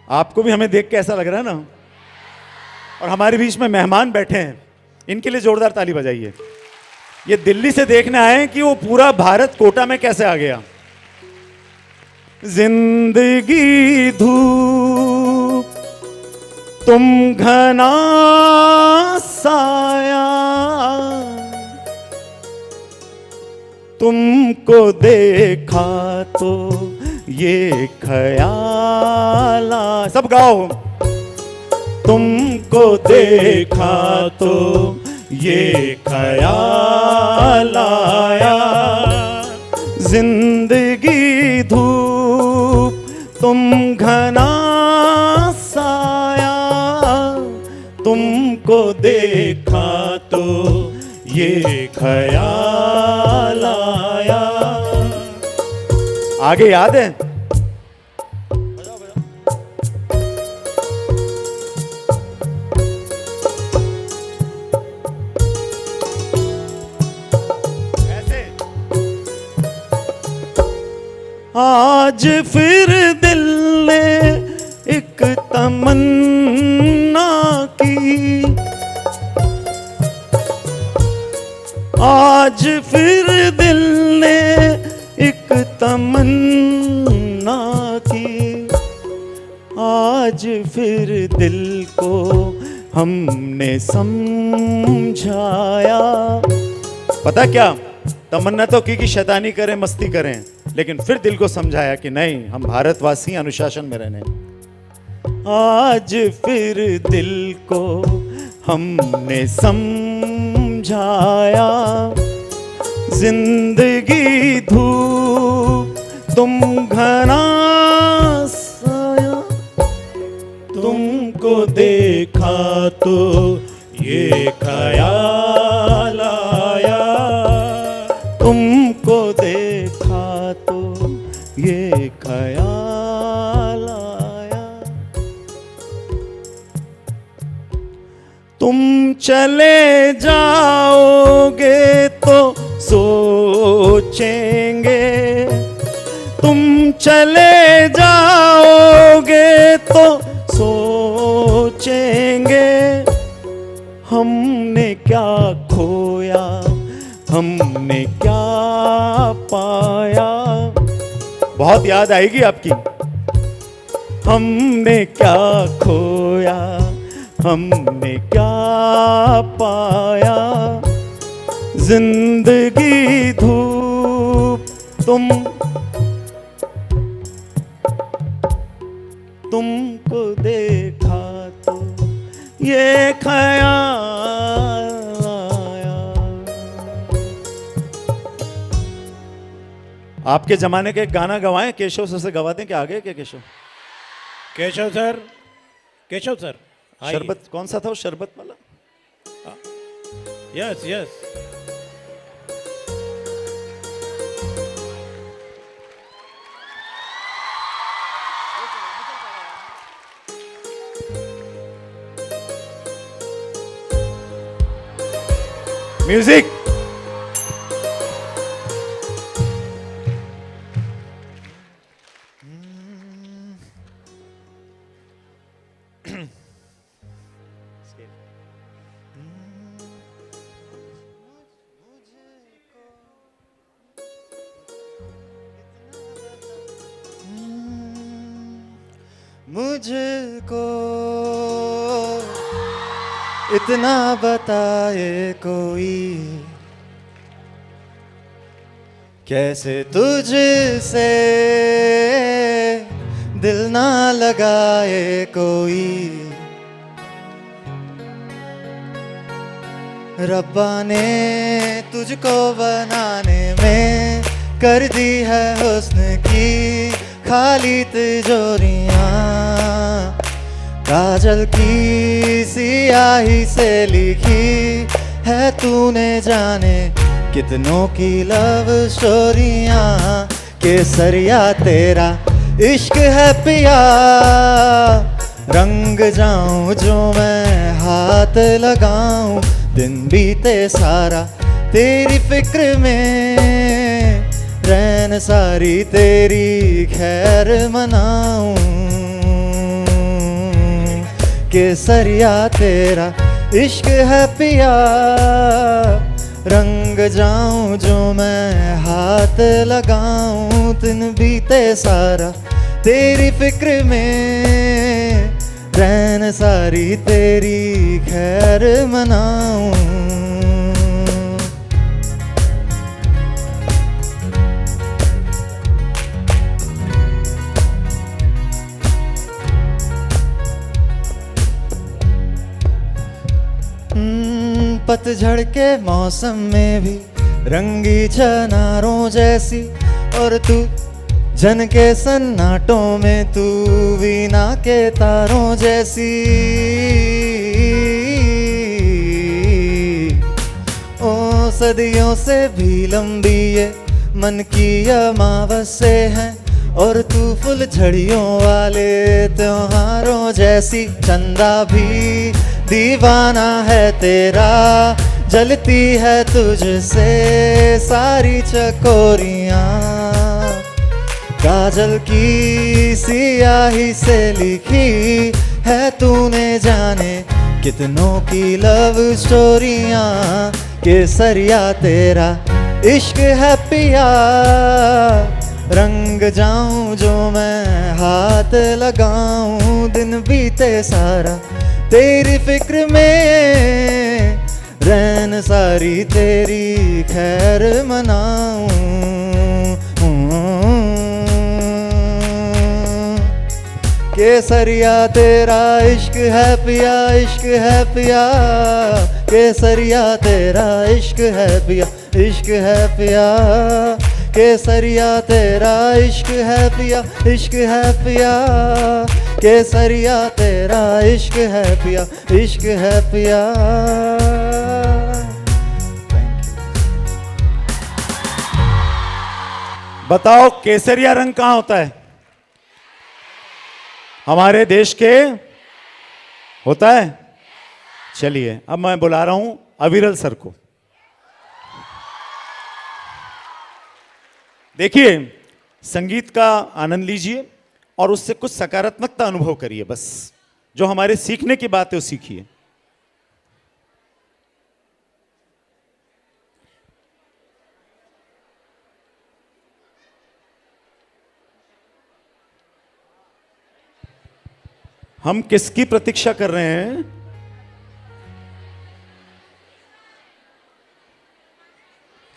आपको भी हमें देख के ऐसा लग रहा है ना। और हमारे बीच में मेहमान बैठे हैं, इनके लिए जोरदार ताली बजाइए। ये दिल्ली से देखने आए हैं कि वो पूरा भारत कोटा में कैसे आ गया। जिंदगी धूप तुम घना साया, तुमको देखा तो ये ख्याल आया। सब गाओ। तुमको देखा तो ये ख्याल आया, जिंदगी धूप तुम घना साया, तुमको देखा तो ये ख्याल आया। आगे याद है? आज फिर दिल ने एक तमन्ना की, आज फिर दिल ने एक तमन्ना की, आज फिर दिल को हमने समझाया। पता क्या, तमन्ना तो की शैतानी करें, मस्ती करें, लेकिन फिर दिल को समझाया कि नहीं, हम भारतवासी अनुशासन में रहने। आज फिर दिल को हमने समझाया, जिंदगी धूप तुम घना साया, तुमको देखा तो ये ख्याल आया, तुमको देखा तो ये ख्याल आया। तुम चले जाओगे तो सोचेंगे, तुम चले जाओगे तो सोचेंगे, हमने क्या खोया, हमने क्या पाया। बहुत याद आएगी आपकी। हमने क्या खोया, हमने क्या पाया, जिंदगी धूप तुमको देखा तो ये ख्याल आया। आपके जमाने के गाना गवाएं, केशव सर से गवाते हैं क्या? आगे क्या केशव? केशव सर, केशव सर, शरबत कौन सा था वो, शरबत वाला? Yes yes. म्यूजिक। मुझको इतना बताए कोई, कैसे तुझसे दिल ना लगाए कोई। रब्बा ने तुझको बनाने में कर दी है हुस्न की खाली तिजोरियां, काजल की सियाही से लिखी है तूने जाने कितनों की लव स्टोरियां। केसरिया तेरा इश्क है पिया, रंग जाऊं जो मैं हाथ लगाऊं, दिन बीते सारा तेरी फिक्र में, रैन सारी तेरी खैर मनाऊं। केसरिया तेरा इश्क है पिया। रंग जाऊं जो मैं हाथ लगाऊं, दिन बीते सारा तेरी फिक्र में, रैन सारी तेरी खैर मनाऊं। पतझड़ के मौसम में भी रंगी चनारों जैसी, और तू जन के सन्नाटों में तू वीणा के तारों जैसी। ओ सदियों से भी लंबी ये मन की अमावस्या है, और तू फुल झड़ियों वाले त्योहारों जैसी। चंदा भी दीवाना है तेरा, जलती है तुझसे सारी चकोरियां। काजल की सियाही से लिखी है तूने जाने कितनों की लव स्टोरियां। केसरिया तेरा इश्क है पिया। रंग जाऊं जो मैं हाथ लगाऊं, दिन बीते सारा तेरी फिक्र में, रैन सारी तेरी खैर मनाऊं। केसरिया तेरा इश्क है पिया, इश्क है पिया। केसरिया तेरा इश्क है पिया, इश्क है पिया। केसरिया तेरा इश्क है पिया, इश्क है पिया। केसरिया तेरा इश्क है पिया, इश्क है पिया। बताओ केसरिया रंग कहां होता है? हमारे देश के होता है। चलिए अब मैं बुला रहा हूं अविरल सर को। देखिए संगीत का आनंद लीजिए और उससे कुछ सकारात्मकता अनुभव करिए। बस जो हमारे सीखने की बात है वो सीखिए। हम किसकी प्रतीक्षा कर रहे हैं?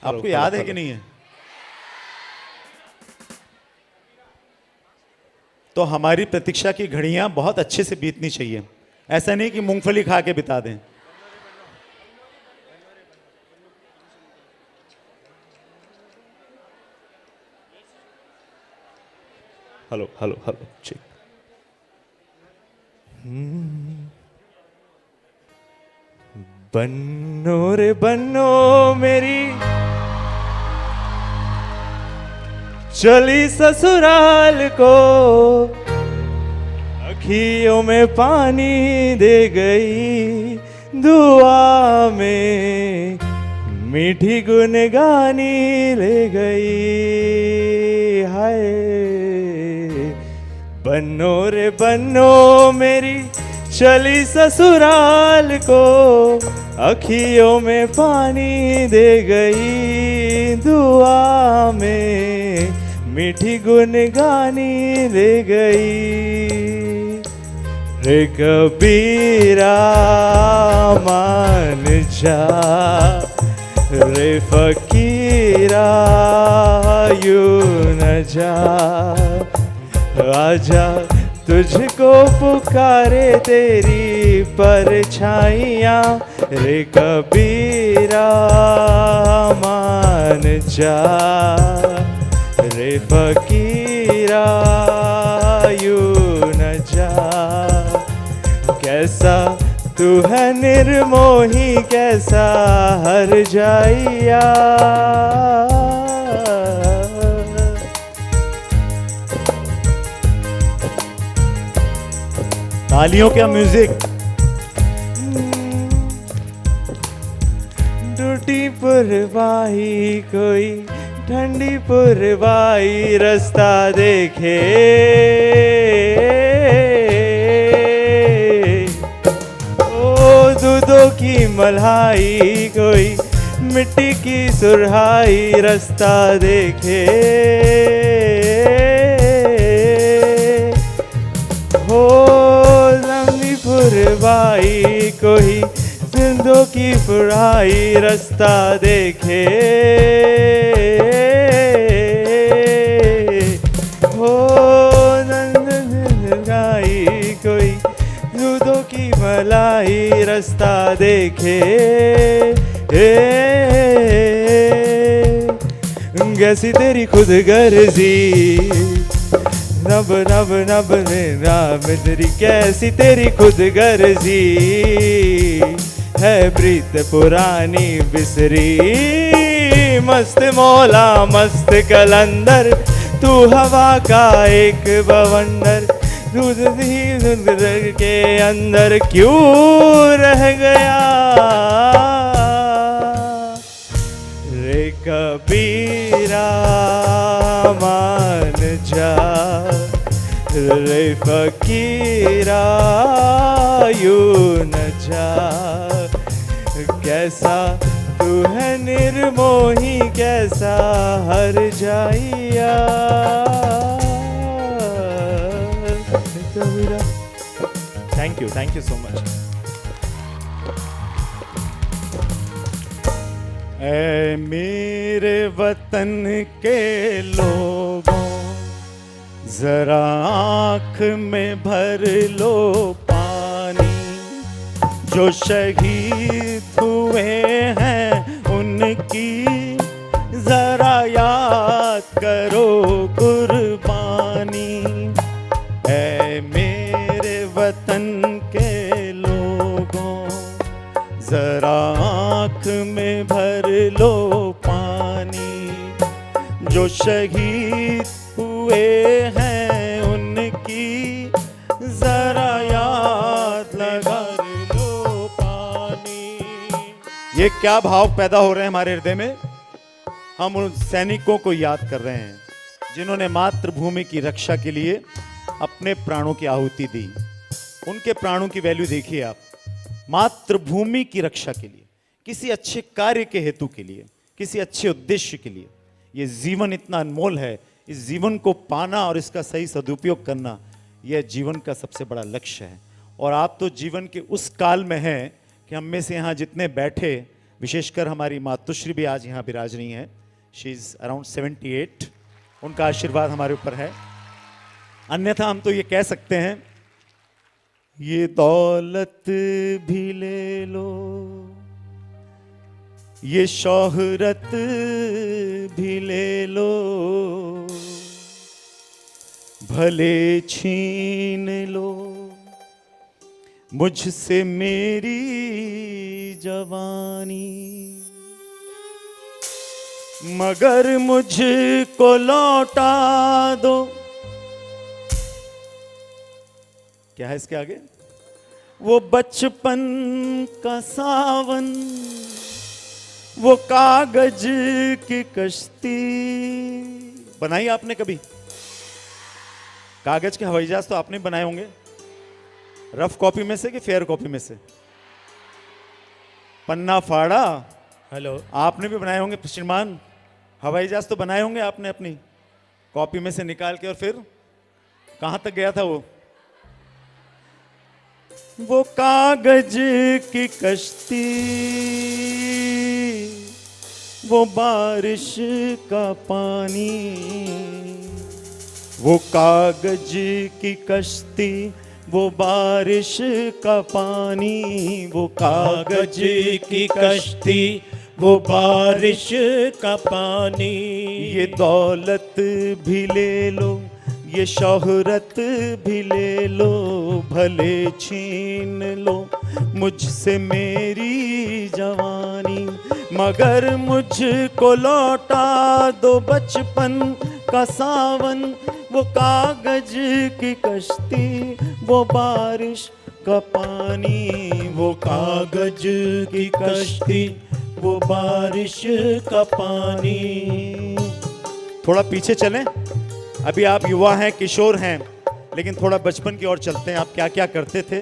आपको याद है कि नहीं है? तो हमारी प्रतीक्षा की घड़ियां बहुत अच्छे से बीतनी चाहिए। ऐसा नहीं कि मूंगफली खा के बिता दें। हेलो हेलो हेलो ठीक। बन्नो रे बन्नो मेरी चली ससुराल को, अखियों में पानी दे गई, दुआ में मीठी गुनगानी ले गई। हाय बन्नो रे बन्नो मेरी चली ससुराल को, अखियों में पानी दे गई, दुआ में मीठी गुनगानी ले गई। रे कबीरा मान जा, रे फकीरा यूं न जा, आजा तुझको पुकारे तेरी परछाइयाँ। रे कबीरा मान जा, रे फकीरा यूं न जा। कैसा तू है निर्मोही, कैसा हर जाइया। तालियों का म्यूजिक। टूटी पुरवाई कोई ठंडी पुरवाई रास्ता देखे, मलाई, कोई मिट्टी की सुरहाई रास्ता देखे। हो लंबी फुरवाई, कोई जिंदों की फुराई रास्ता देखे। हो गाई, कोई दूधों की मलाई रास्ता देखे। कैसी तेरी खुद गर्जी, नब नब नब नाम तेरी, कैसी तेरी खुद गर्जी है प्रीत पुरानी बिसरी। मस्त मौला मस्त कलंदर, तू हवा का एक बवंडर, दूध के अंदर क्यों रह गया रे कबीरा। मान जा रे फकीरा, यूं न जा। कैसा तू है निर्मोही, कैसा हर जाइया। Thank you so much. ऐ मेरे वतन के लोगों, जरा आँख में भर लो पानी। जो शहीद हुए हैं उनकी जरा याद करो कुर्बानी। ऐ मेरे वतन के लोगों, जरा आँख में भर लो पानी। जो शहीद हुए हैं उनकी जरा याद लगा लो पानी। ये क्या भाव पैदा हो रहे हैं हमारे हृदय में? हम उन सैनिकों को याद कर रहे हैं जिन्होंने मातृभूमि की रक्षा के लिए अपने प्राणों की आहुति दी। उनके प्राणों की वैल्यू देखिए आप। मातृभूमि की रक्षा के लिए, किसी अच्छे कार्य के हेतु के लिए, किसी अच्छे उद्देश्य के लिए ये जीवन इतना अनमोल है। इस जीवन को पाना और इसका सही सदुपयोग करना, यह जीवन का सबसे बड़ा लक्ष्य है। और आप तो जीवन के उस काल में हैं कि हम में से यहाँ जितने बैठे, विशेषकर हमारी मातुश्री भी आज यहाँ विराज रही हैं। She is around 78। उनका आशीर्वाद हमारे ऊपर है। अन्यथा हम तो ये कह सकते हैं, ये दौलत भी ले लो, ये शोहरत भी ले लो, भले छीन लो मुझसे मेरी जवानी, मगर मुझको लौटा दो। क्या है इसके आगे? वो बचपन का सावन, वो कागज की कश्ती। बनाई आपने कभी? कागज के हवाई जहाज तो आपने बनाए होंगे, रफ कॉपी में से कि फेयर कॉपी में से? पन्ना फाड़ा। हेलो, आपने भी बनाए होंगे श्रीमान, हवाई जहाज तो बनाए होंगे आपने अपनी कॉपी में से निकाल के। और फिर कहां तक गया था वो कागज की कश्ती, वो बारिश का पानी, वो कागज की कश्ती, वो बारिश का पानी, वो कागज की कश्ती, वो बारिश का पानी। ये दौलत भी ले लो, ये शोहरत भी ले लो, भले छीन लो मुझसे मेरी जवानी, मगर मुझको लौटा दो बचपन का सावन, वो कागज की कश्ती, वो बारिश का पानी, वो कागज की कश्ती, वो बारिश का पानी। थोड़ा पीछे चलें, अभी आप युवा हैं, किशोर हैं, लेकिन थोड़ा बचपन की ओर चलते हैं। आप क्या क्या करते थे?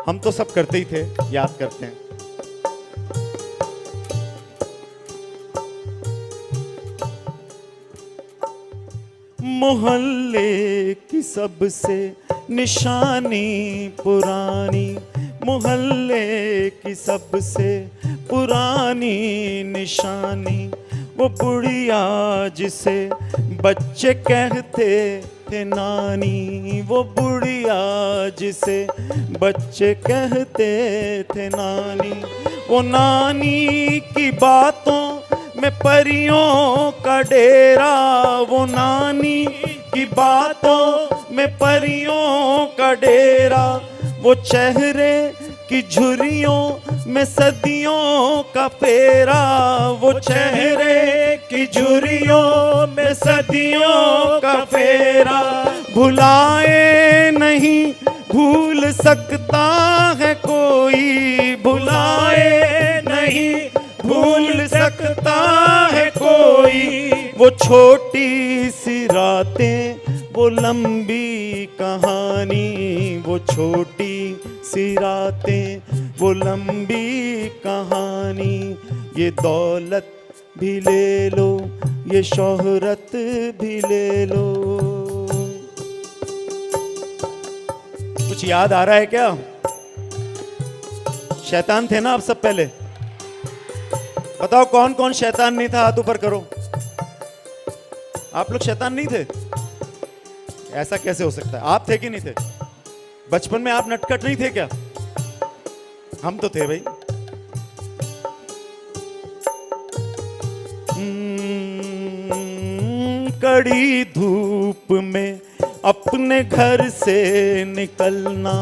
हम तो सब करते ही थे, याद करते हैं। मोहल्ले की सबसे निशानी पुरानी, मोहल्ले की सबसे पुरानी निशानी, वो बुढ़िया जिसे बच्चे कहते थे नानी, वो बुढ़िया जिसे बच्चे कहते थे नानी। वो नानी की बातों में परियों का डेरा, वो नानी की बातों में परियों का डेरा, वो चेहरे की झुर्रियों में सदियों का फेरा, वो चेहरे की झुर्रियों में सदियों का फेरा। भुलाए नहीं भूल सकता है कोई, भुलाए नहीं भूल सकता है कोई, वो छोटी सी रातें वो लंबी कहानी, वो छोटी सी रातें वो लंबी कहानी। ये दौलत भी ले लो, ये शोहरत भी ले लो। कुछ याद आ रहा है क्या? शैतान थे ना आप सब पहले? बताओ कौन कौन शैतान नहीं था, हाथ ऊपर करो। आप लोग शैतान नहीं थे? ऐसा कैसे हो सकता है? आप थे कि नहीं थे? बचपन में आप नटखट नहीं थे क्या? हम तो थे भाई। कड़ी धूप में अपने घर से निकलना,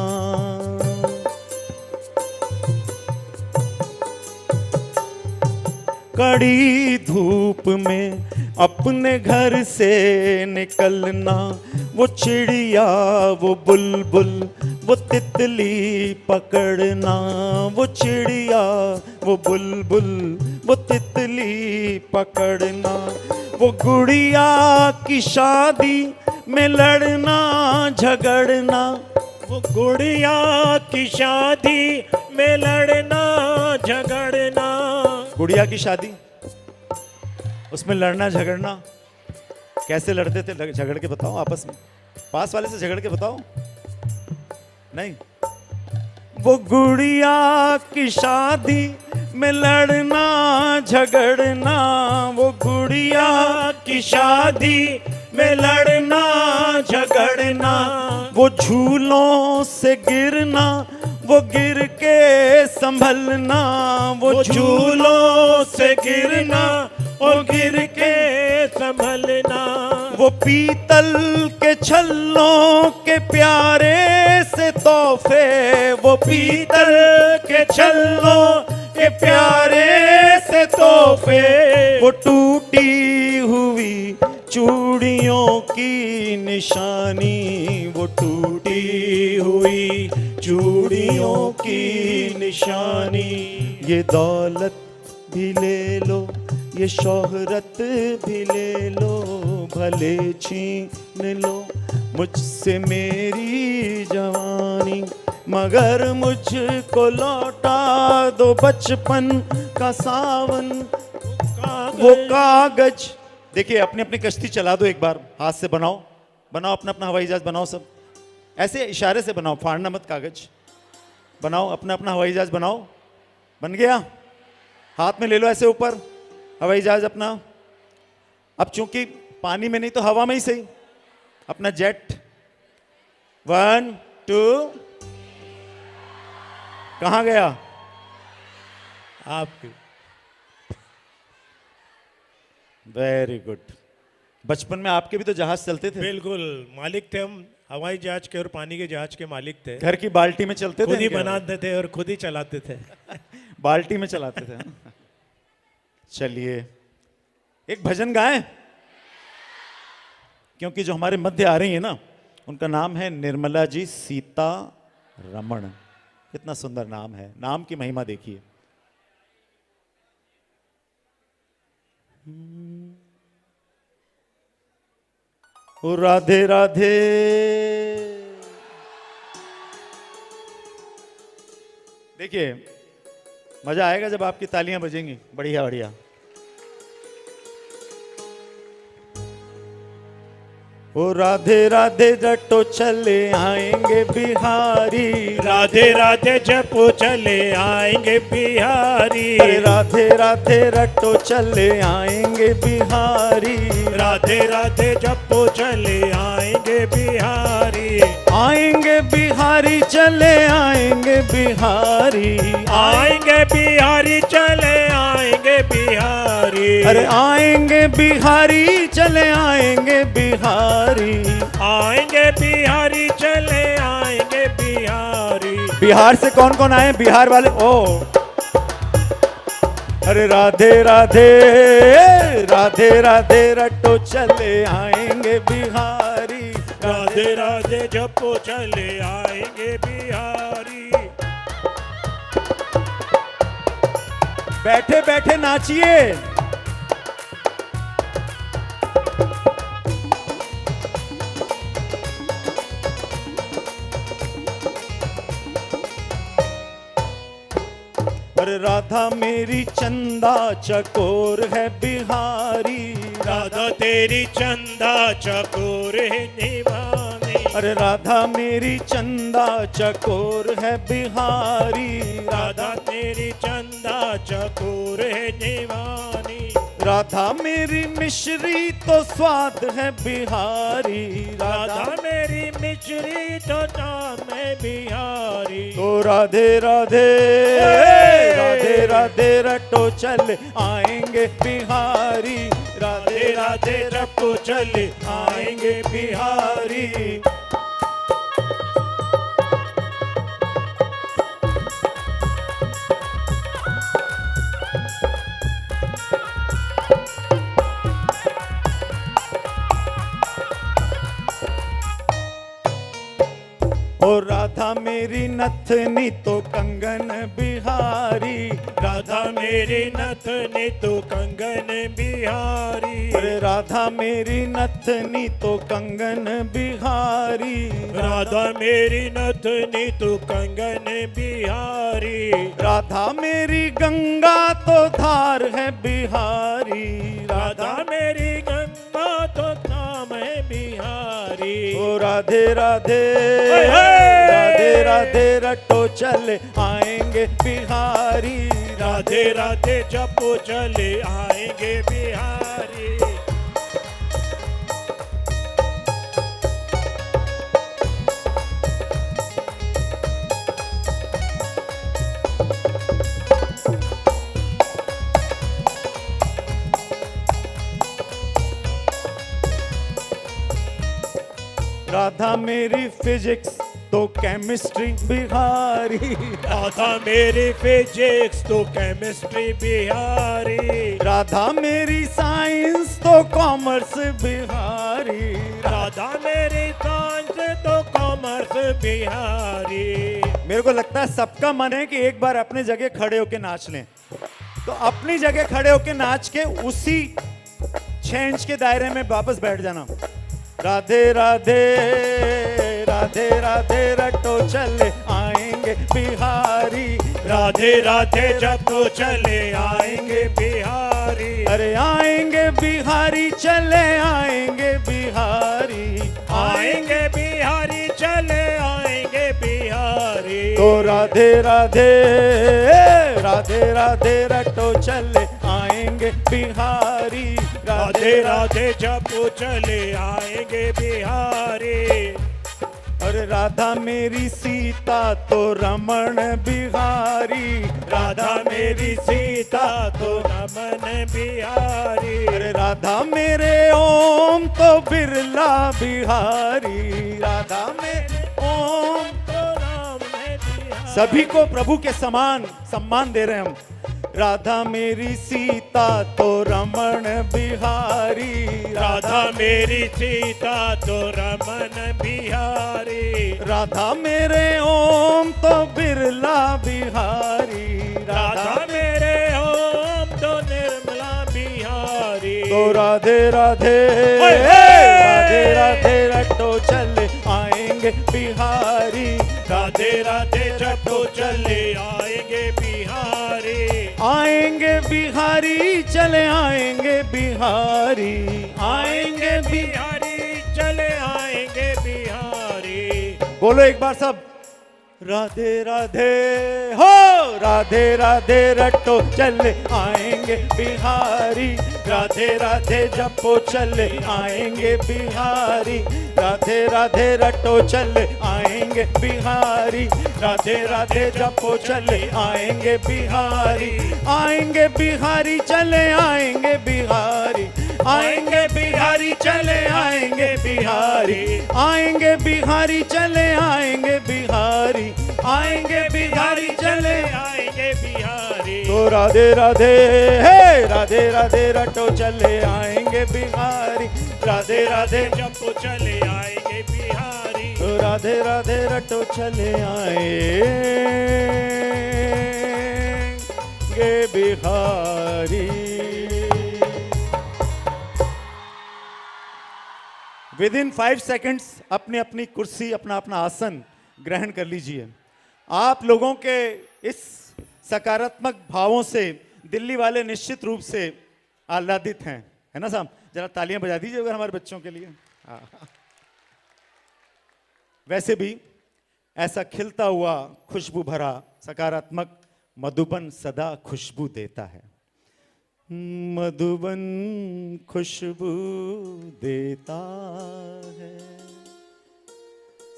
कड़ी धूप में अपने घर से निकलना, वो चिड़िया वो बुलबुल वो तितली पकड़ना, वो चिड़िया वो बुलबुल वो तितली पकड़ना, वो गुड़िया की शादी में लड़ना झगड़ना, वो गुड़िया की शादी में लड़ना झगड़ना। गुड़िया की शादी, उसमें लड़ना झगड़ना। कैसे लड़ते थे? झगड़ के बताओ आपस में, पास वाले से झगड़ के बताओ। नहीं, वो गुड़िया की शादी में लड़ना झगड़ना, वो गुड़िया की शादी में लड़ना झगड़ना, वो झूलों से गिरना वो गिर के संभलना, वो झूलों से गिरना और गिर के संभलना, वो पीतल के छल्लों के प्यारे से तोहफे, वो पीतल के छल्लों के प्यारे से तोहफे, वो टूटी हुई चूड़ियों की निशानी, वो टूटी हुई चूड़ियों की निशानी। ये दौलत भी ले लो, ये शोहरत भी ले लो, भले छीन लो मुझसे मेरी जवानी, मगर मुझको लौटा दो बचपन का सावन वो कागज। देखिए अपनी अपनी कश्ती चला दो एक बार, हाथ से बनाओ, बनाओ अपना अपना हवाई जहाज बनाओ, सब ऐसे इशारे से बनाओ, फाड़ना मत कागज। बनाओ अपना अपना हवाई जहाज बनाओ। बन गया? हाथ में ले लो ऐसे ऊपर हवाई जहाज अपना। अब चूंकि पानी में नहीं तो हवा में ही सही, अपना जेट। 1 2 कहां गया? आपकी। Very good. बचपन में आपके भी तो जहाज चलते थे? बिल्कुल, मालिक थे हम हवाई जहाज के और पानी के जहाज के मालिक थे। घर की बाल्टी में चलते थे? खुद ही बनाते थे और खुद ही चलाते थे। बाल्टी में चलाते थे। चलिए एक भजन गाएं, क्योंकि जो हमारे मध्य आ रही है ना, उनका नाम है निर्मला जी सीता रमण। कितना सुंदर नाम है, नाम की महिमा देखिए। ओ राधे राधे। देखिए मजा आएगा जब आपकी तालियां बजेंगी। बढ़िया बढ़िया। ओ राधे राधे रटो चले आएंगे बिहारी, राधे राधे जपो चले आएंगे बिहारी, अरे राधे राधे रटो चले आएंगे बिहारी, राधे राधे जपो चले आएंगे बिहारी, आएंगे बिहारी चले आएंगे बिहारी, आएंगे बिहारी चले आएंगे बिहारी, अरे आएंगे बिहारी चले आएंगे बिहारी, आएंगे बिहारी चले आएंगे बिहारी। बिहार से कौन कौन आए बिहार वाले? ओ अरे राधे राधे राधे राधे रटो चले आएंगे बिहारी, राधे राधे जपो चले आएंगे बिहारी। बैठे बैठे नाचिए। अरे राधा मेरी चंदा चकोर है बिहारी, राधा तेरी चंदा चकोर है निभानी, अरे राधा मेरी चंदा चकोर है बिहारी, राधा तेरी चंदा चकोर है निभानी, राधा मेरी मिश्री तो स्वाद है बिहारी, राधा मेरी मिश्री तो नाम है बिहारी। तो राधे राधे राधे राधे रटो चल आएंगे बिहारी, राधे राधे रटो चल आएंगे बिहारी। ओ राधा मेरी नथनी तो कंगन बिहारी, राधा मेरी नथनी तो कंगन बिहारी, अरे राधा मेरी नथनी तो कंगन बिहारी, राधा मेरी नथनी तो कंगन बिहारी, राधा मेरी गंगा तो धार है बिहारी, राधा मेरी गंगा तो नाम है बिहारी। ओ राधे राधे हे! राधे राधे रटो चल आएंगे बिहारी, राधे राधे जपो चले आएंगे बिहारी। राधा मेरी फिजिक्स तो केमिस्ट्री बिहारी, राधा मेरी फिजिक्स तो केमिस्ट्री बिहारी, राधा मेरी साइंस तो कॉमर्स बिहारी, राधा मेरी साइंस तो कॉमर्स बिहारी। मेरे को लगता है सबका मन है कि एक बार अपनी जगह खड़े होके नाच लें, तो अपनी जगह खड़े होके नाच के उसी 6 इंच के दायरे में वापस बैठ जाना। राधे राधे राधे राधे रटो चले आएंगे बिहारी, राधे राधे जपो चले आएंगे बिहारी, अरे आएंगे बिहारी चले आएंगे बिहारी, आएंगे बिहारी चले आएंगे बिहारी। तो राधे राधे राधे राधे रटो चले आएंगे बिहारी, राधे राधे जपो चले आएंगे बिहारी। अरे राधा मेरी सीता तो रमण बिहारी, राधा मेरी सीता तो रमन बिहारी, अरे राधा मेरे ओम तो बिरला बिहारी, राधा मेरे ओम तो राम है बिहारी। सभी को प्रभु के समान सम्मान दे रहे हैं हम। राधा मेरी सीता तो रमण बिहारी, राधा मेरी सीता तो रमन बिहारी, राधा मेरे ओम तो बिरला बिहारी, राधा मेरे ओम तो निर्मला बिहारी। तो राधे राधे ओए होए! राधे राधे रटो चले आएंगे बिहारी, राधे राधे जपो चले आएंगे बिहारी, आएंगे बिहारी चले आएंगे बिहारी, आएंगे बिहारी चले बोलो एक बार सब, राधे राधे हो, राधे राधे रटो चले आएंगे बिहारी, राधे राधे जपो चले आएंगे बिहारी, राधे राधे रटो चले आएंगे बिहारी, राधे राधे जपो चले आएंगे बिहारी, आएंगे बिहारी चले आएंगे बिहारी, आएंगे बिहारी चले आएंगे बिहारी, आएंगे बिहारी चले आएंगे बिहारी, आएंगे बिहारी चले आएंगे बिहारी। तो राधे राधे हे, राधे राधे रटो चले आएंगे बिहारी, राधे राधे जपो चले आएंगे बिहारी, तो राधे राधे रटो चले आएंगे बिहारी। विद इन 5 सेकेंड्स अपनी अपनी कुर्सी, अपना अपना आसन ग्रहण कर लीजिए। आप लोगों के इस सकारात्मक भावों से दिल्ली वाले निश्चित रूप से आह्लादित हैं, है ना साहब? जरा तालियां बजा दीजिएगा हमारे बच्चों के लिए। वैसे भी ऐसा खिलता हुआ खुशबू भरा सकारात्मक मधुबन सदा खुशबू देता है। मधुबन खुशबू देता है।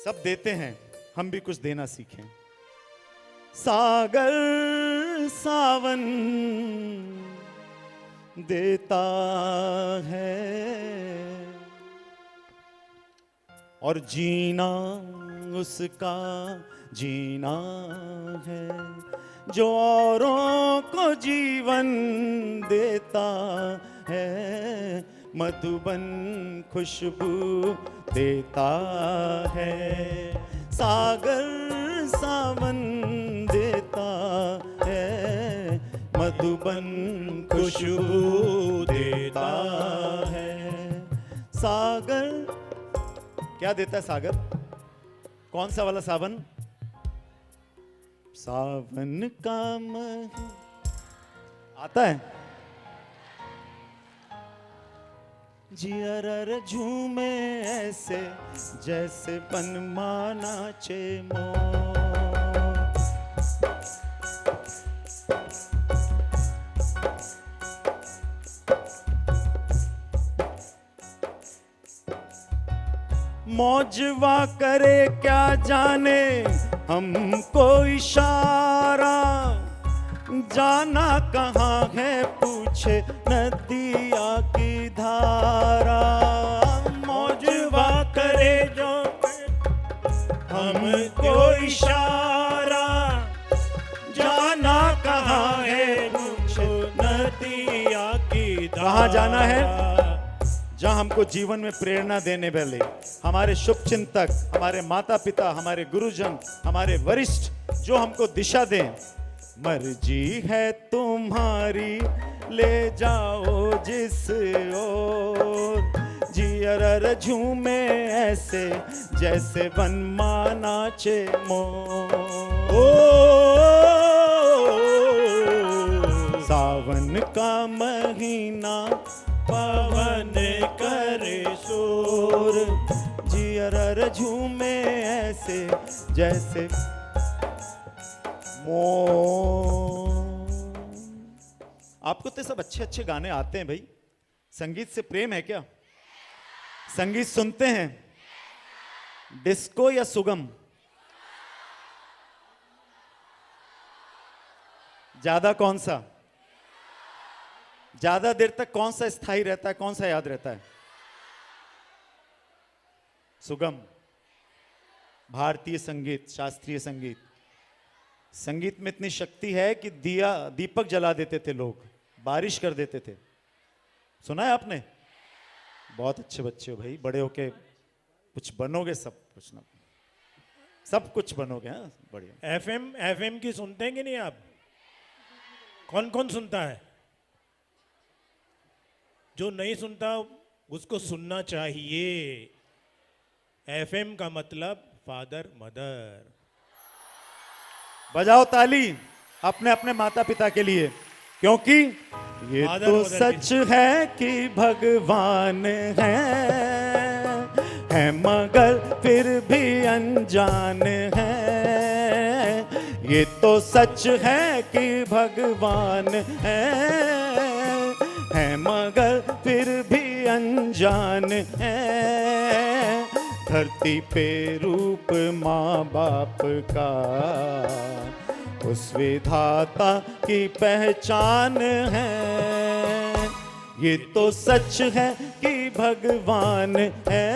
सब देते हैं, हम भी कुछ देना सीखें। सागर सावन देता है और जीना उसका जीना है, जो औरों को जीवन देता है, मधुबन खुशबू देता है, सागर सावन देता है, मधुबन खुशबू देता है। सागर क्या देता है? सागर कौन सा वाला सावन? सावन का महीना आता है, जियर झूमे ऐसे जैसे बनमाना चे मोर। मौजवा करे क्या जाने हमको इशारा, जाना कहाँ है पूछे नदिया की धारा। मौजवा करे जो हमको इशारा, जाना कहाँ है पूछो नदिया की धारा। कहाँ जाना है? जहाँ हमको जीवन में प्रेरणा देने वाले हमारे शुभ चिंतक, हमारे माता पिता, हमारे गुरुजन, हमारे वरिष्ठ जो हमको दिशा दें। मर्जी है तुम्हारी ले जाओ जिस ओर, जियर झूमे ऐसे जैसे बनमाना चे मोर। सावन का महीना पवन करे शोर, जियर झूमे ऐसे जैसे मोर। आपको तो सब अच्छे अच्छे गाने आते हैं भाई। संगीत से प्रेम है क्या? संगीत सुनते हैं? डिस्को या सुगम? ज्यादा कौन सा? ज्यादा देर तक कौन सा स्थायी रहता है, कौन सा याद रहता है? सुगम। भारतीय संगीत, शास्त्रीय संगीत, संगीत में इतनी शक्ति है कि दीपक जला देते थे लोग, बारिश कर देते थे। सुना है आपने? बहुत अच्छे बच्चे हो भाई, बड़े होके कुछ बनोगे, सब कुछ ना सब कुछ बनोगे। हाँ, बढ़िया। एफएम की सुनते हैं कि नहीं आप? कौन कौन सुनता है? जो नहीं सुनता उसको सुनना चाहिए। एफएम का मतलब फादर मदर। बजाओ ताली अपने अपने माता पिता के लिए, क्योंकि ये तो सच है कि भगवान है, है मगर फिर भी अनजान है। ये तो सच है कि भगवान है मगर फिर भी अनजान है। धरती पे रूप माँ बाप का उस विधाता की पहचान है। ये तो सच है कि भगवान है।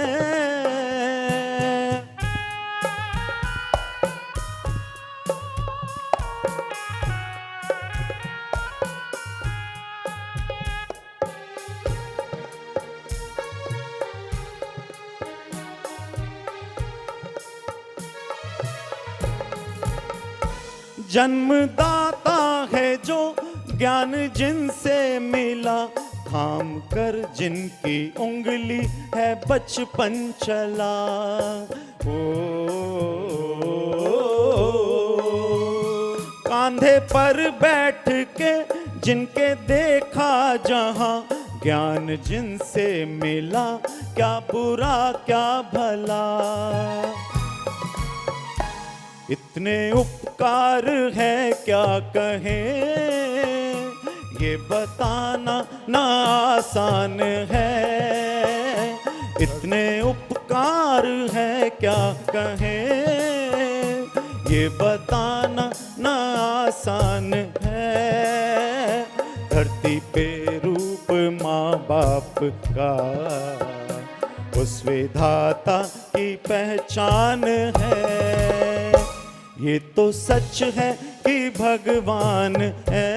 जन्मदाता है जो ज्ञान जिनसे मिला, थाम कर जिनकी उंगली है बचपन चला। ओ कांधे पर बैठ के जिनके देखा जहां, ज्ञान जिनसे मिला क्या बुरा क्या भला। इतने उपकार है क्या कहें, ये बताना ना आसान है। इतने उपकार है क्या कहें, ये बताना ना आसान है। धरती पे रूप माँ बाप का उस विधाता की पहचान है। ये तो सच है कि भगवान है।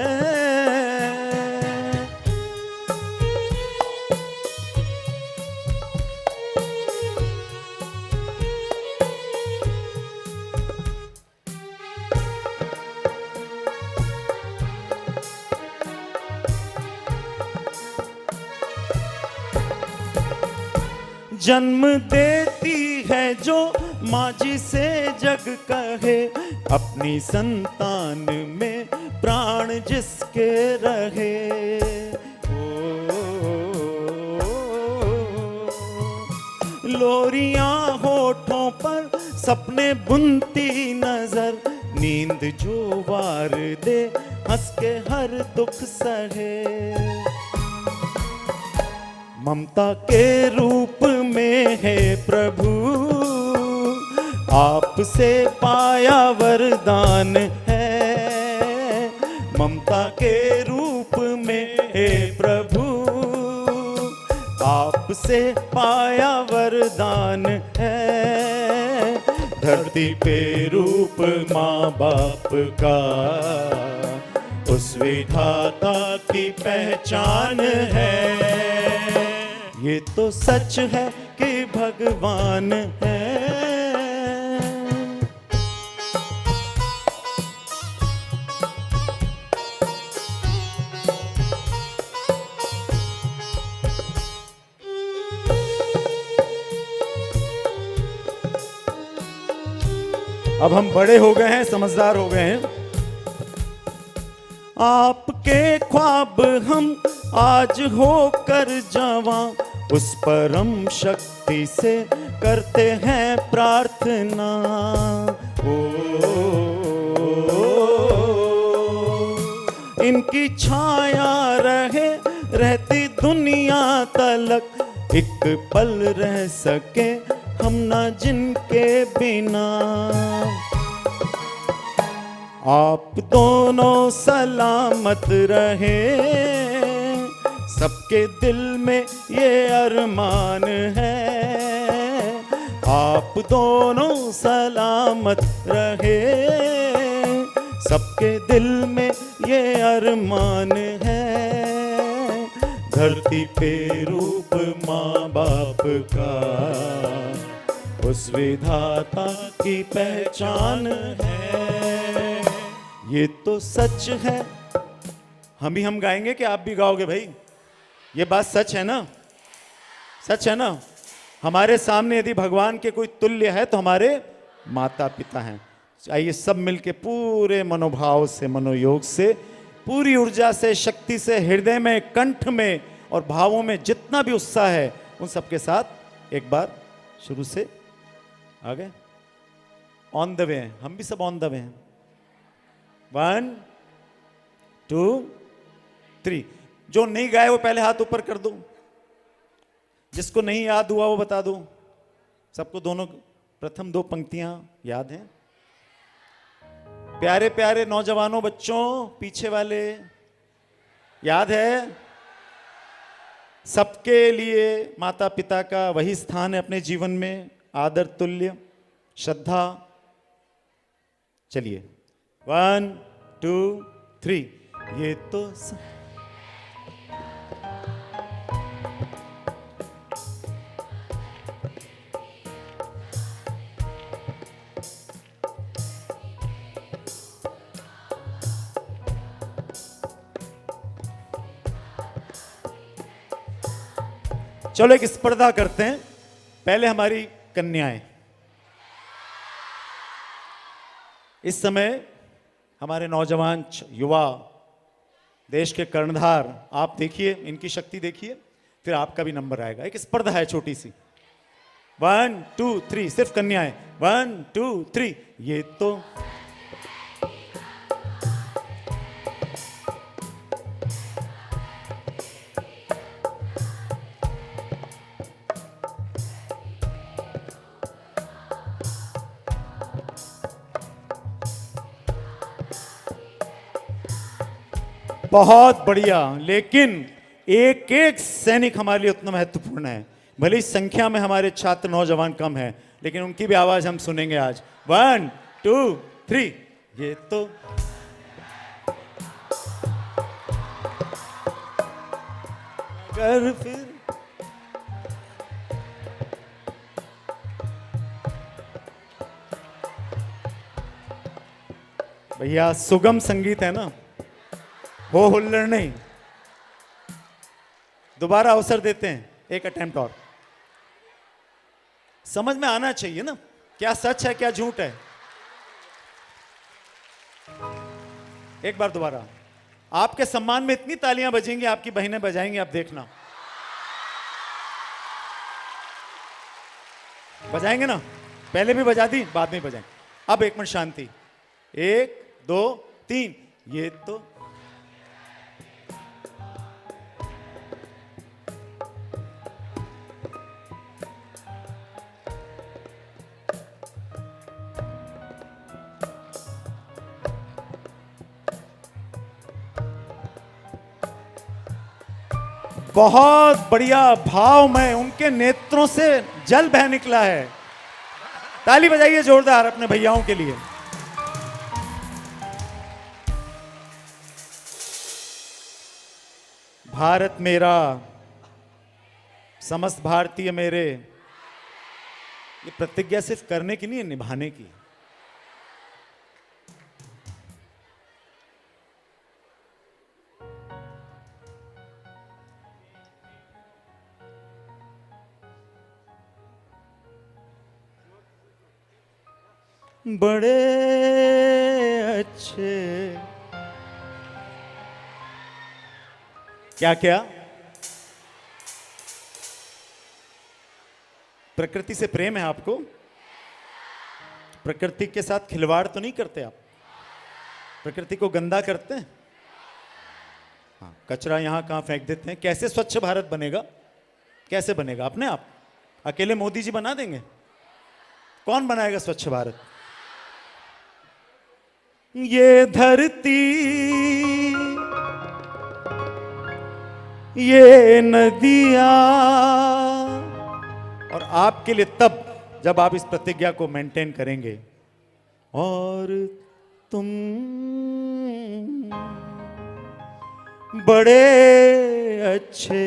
जन्म देती है जो माँ जिसे जग कहे, अपनी संतान में प्राण जिसके रहे। लोरियां होठों पर सपने बुनती नजर, नींद जो वार दे हंस के हर दुख सहे। ममता के रूप में है प्रभु, आपसे पाया वरदान है। ममता के रूप में है प्रभु, आपसे पाया वरदान है। धरती पे रूप माँ बाप का उस विधाता की पहचान है। ये तो सच है कि भगवान है। अब हम बड़े हो गए हैं, समझदार हो गए हैं। आपके ख्वाब हम आज होकर जवां, उस परम शक्ति से करते हैं प्रार्थना। ओ इनकी छाया रहे रहती दुनिया तलक, एक पल रह सके हम ना जिनके बिना। आप दोनों सलामत रहे, सबके दिल में ये अरमान है। आप दोनों सलामत रहे, सबके दिल में ये अरमान है। धरती पे रूप माँ बाप का उस विधाता की पहचान है। ये तो सच है। हम गाएंगे कि आप भी गाओगे भाई? ये बात सच है ना? सच है ना? हमारे सामने यदि भगवान के कोई तुल्य है तो हमारे माता पिता हैं। आइए सब मिलके पूरे मनोभाव से, मनोयोग से, पूरी ऊर्जा से, शक्ति से, हृदय में, कंठ में और भावों में जितना भी उत्साह है उन सबके साथ एक बार शुरू से आगे ऑन द वे हैं, हम भी सब ऑन द वे हैं। 1 2 3। जो नहीं गाए वो पहले हाथ ऊपर कर दो, जिसको नहीं याद हुआ वो बता दो। सबको दोनों प्रथम 2 पंक्तियां याद हैं? प्यारे प्यारे नौजवानों, बच्चों, पीछे वाले, याद है? सबके लिए माता पिता का वही स्थान है अपने जीवन में, आदर तुल्य, श्रद्धा। चलिए 1 2 3। ये तो चलो एक स्पर्धा करते हैं। पहले हमारी कन्याएं, इस समय हमारे नौजवान युवा, देश के कर्णधार, आप देखिए, इनकी शक्ति देखिए, फिर आपका भी नंबर आएगा। एक स्पर्धा है छोटी सी। 1 2 3, सिर्फ कन्याएं। 1 2 3। ये तो बहुत बढ़िया, लेकिन एक एक सैनिक हमारे लिए उतना महत्वपूर्ण है। भले ही संख्या में हमारे छात्र नौजवान कम है, लेकिन उनकी भी आवाज हम सुनेंगे आज। 1 2 3। ये तो कर फिर भैया, सुगम संगीत है ना, हो हुल्लड़ नहीं। दोबारा अवसर देते हैं, एक अटेम्प्ट और। समझ में आना चाहिए ना, क्या सच है क्या झूठ है। एक बार दोबारा। आपके सम्मान में इतनी तालियां बजेंगी, आपकी बहनें बजाएंगी, आप देखना। बजाएंगे ना, पहले भी बजा दी, बाद में बजाएंगे। अब 1 मिनट शांति। 1 2 3। ये तो बहुत बढ़िया भाव में, उनके नेत्रों से जल बह निकला है। ताली बजाइए जोरदार अपने भैयाओं के लिए। भारत मेरा, समस्त भारतीय मेरे, ये प्रतिज्ञा सिर्फ करने की नहीं है, निभाने की। बड़े अच्छे, क्या क्या प्रकृति से प्रेम है आपको? प्रकृति के साथ खिलवाड़ तो नहीं करते आप? प्रकृति को गंदा करते हैं? हाँ, कचरा यहां कहां फेंक देते हैं। कैसे स्वच्छ भारत बनेगा? कैसे बनेगा? अपने आप? अकेले मोदी जी बना देंगे? कौन बनाएगा स्वच्छ भारत? ये धरती, ये नदियां, और आपके लिए तब जब आप इस प्रतिज्ञा को मेंटेन करेंगे। और तुम बड़े अच्छे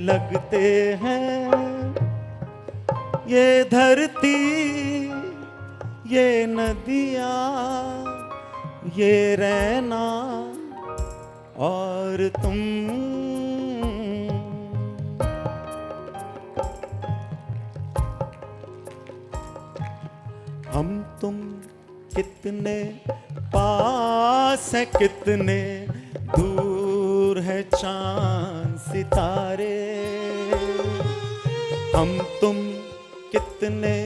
लगते हैं, ये धरती, ये नदियां, ये रहना, और तुम। हम तुम कितने पास हैं, कितने दूर है चांद सितारे। हम तुम कितने कितने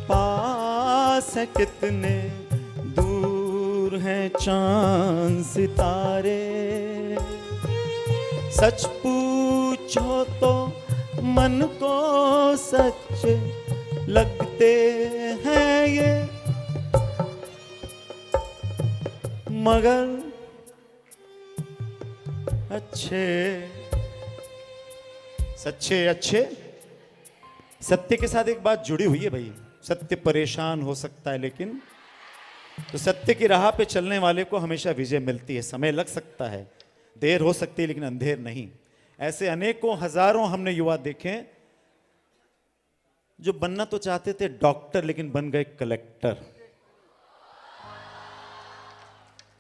पास है, कितने दूर हैं चांद सितारे। सच पूछो तो मन को सच लगते हैं ये, मगर अच्छे सच्चे अच्छे। सत्य के साथ एक बात जुड़ी हुई है भाई, सत्य परेशान हो सकता है लेकिन तो सत्य की राह पे चलने वाले को हमेशा विजय मिलती है। समय लग सकता है, देर हो सकती है लेकिन अंधेर नहीं। ऐसे अनेकों हजारों हमने युवा देखे जो बनना तो चाहते थे डॉक्टर लेकिन बन गए कलेक्टर।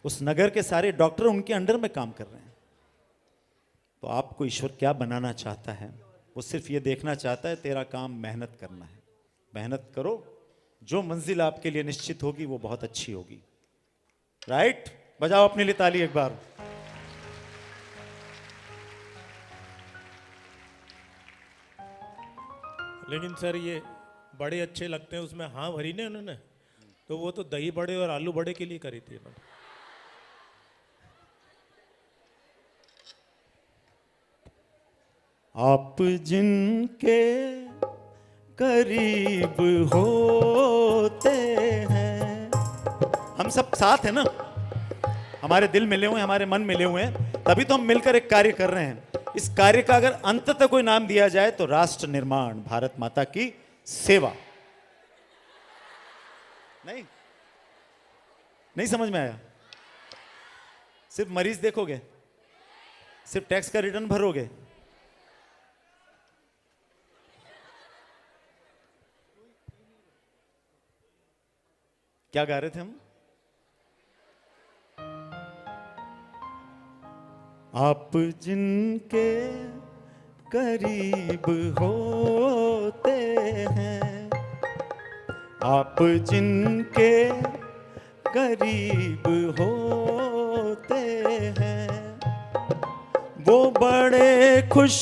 उस नगर के सारे डॉक्टर उनके अंडर में काम कर रहे हैं। तो आपको ईश्वर क्या बनाना चाहता है? वो सिर्फ ये देखना चाहता है तेरा काम मेहनत करना है। मेहनत करो, जो मंजिल आपके लिए निश्चित होगी वो बहुत अच्छी होगी। राइट? बजाओ अपने लिए ताली एक बार। लेकिन सर ये बड़े अच्छे लगते हैं, उसमें हाँ भरी नहीं उन्होंने, तो वो तो दही बड़े और आलू बड़े के लिए करी थी उन्होंने। आप जिनके करीब होते हैं, हम सब साथ हैं ना, हमारे दिल मिले हुए हैं, हमारे मन मिले हुए हैं, तभी तो हम मिलकर एक कार्य कर रहे हैं। इस कार्य का अगर अंततः कोई नाम दिया जाए तो राष्ट्र निर्माण, भारत माता की सेवा। नहीं नहीं समझ में आया? सिर्फ मरीज देखोगे, सिर्फ टैक्स का रिटर्न भरोगे, क्या गा रहे थे हम? आप जिनके करीब होते हैं, आप जिनके करीब होते हैं, वो बड़े खुश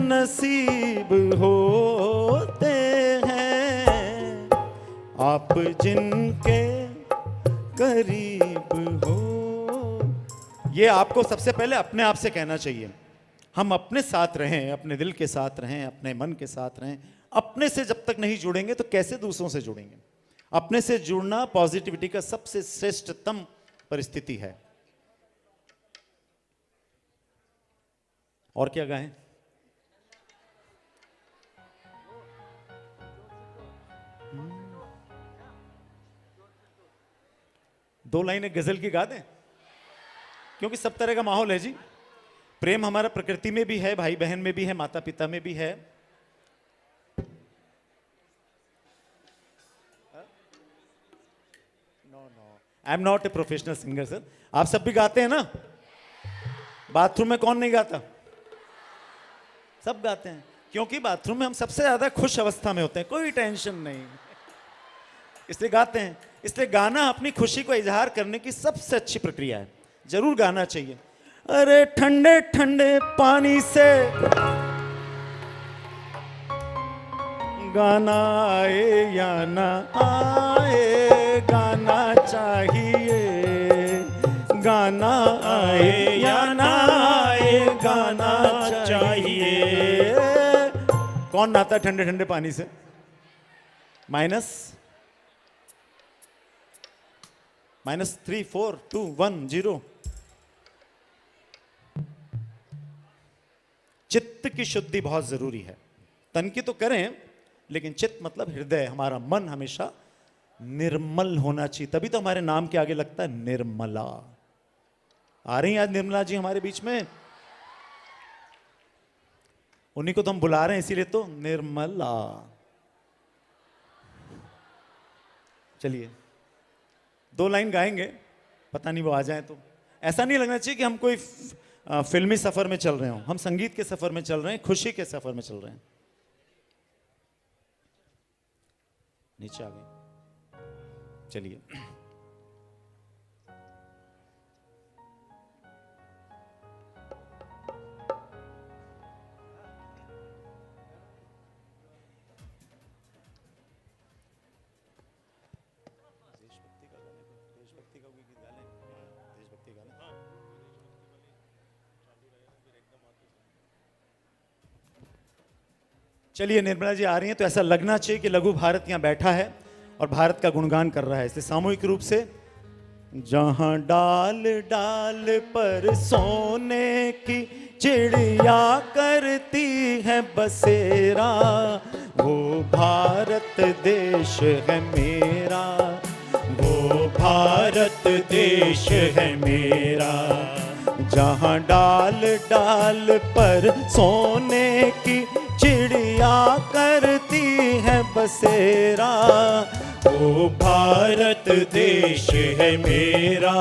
नसीब होते हैं। आप जिनके करीब हो, ये आपको सबसे पहले अपने आप से कहना चाहिए। हम अपने साथ रहें, अपने दिल के साथ रहें, अपने मन के साथ रहें। अपने से जब तक नहीं जुड़ेंगे तो कैसे दूसरों से जुड़ेंगे? अपने से जुड़ना पॉजिटिविटी का सबसे श्रेष्ठतम परिस्थिति है। और क्या गाएं? दो लाइनें गजल की गा दें, क्योंकि सब तरह का माहौल है जी। प्रेम हमारा प्रकृति में भी है, भाई बहन में भी है, माता पिता में भी है। I am not a professional singer sir. आप सब भी गाते हैं ना? बाथरूम में कौन नहीं गाता? सब गाते हैं, क्योंकि बाथरूम में हम सबसे ज्यादा खुश अवस्था में होते हैं, कोई टेंशन नहीं, इसलिए गाते हैं। इसलिए गाना अपनी खुशी को इजहार करने की सबसे अच्छी प्रक्रिया है, जरूर गाना चाहिए। अरे ठंडे ठंडे पानी से गाना आए या ना आए, गाना चाहिए, गाना आए या ना आए, गाना चाहिए। कौन नहाता है ठंडे ठंडे पानी से? -3 4 2 1 0। चित्त की शुद्धि बहुत जरूरी है। तन की तो करें, लेकिन चित्त मतलब हृदय, हमारा मन हमेशा निर्मल होना चाहिए। तभी तो हमारे नाम के आगे लगता है निर्मला। आ रही हैं आज निर्मला जी हमारे बीच में? उन्हीं को तो हम बुला रहे हैं, इसीलिए तो निर्मला। चलिए 2 लाइन गाएंगे, पता नहीं वो आ जाए तो। ऐसा नहीं लगना चाहिए कि हम कोई फिल्मी सफर में चल रहे हो, हम संगीत के सफर में चल रहे हैं, खुशी के सफर में चल रहे हैं। नीचे आ गए, चलिए। चलिए निर्मला जी आ रही हैं तो ऐसा लगना चाहिए कि लघु भारत यहाँ बैठा है और भारत का गुणगान कर रहा है। इसलिए सामूहिक रूप से जहां डाल डाल पर सोने की चिड़िया करती है बसेरा, वो भारत देश है मेरा, वो भारत देश है मेरा। जहां डाल डाल पर सोने की चिड़िया करती है बसेरा, वो भारत देश है मेरा,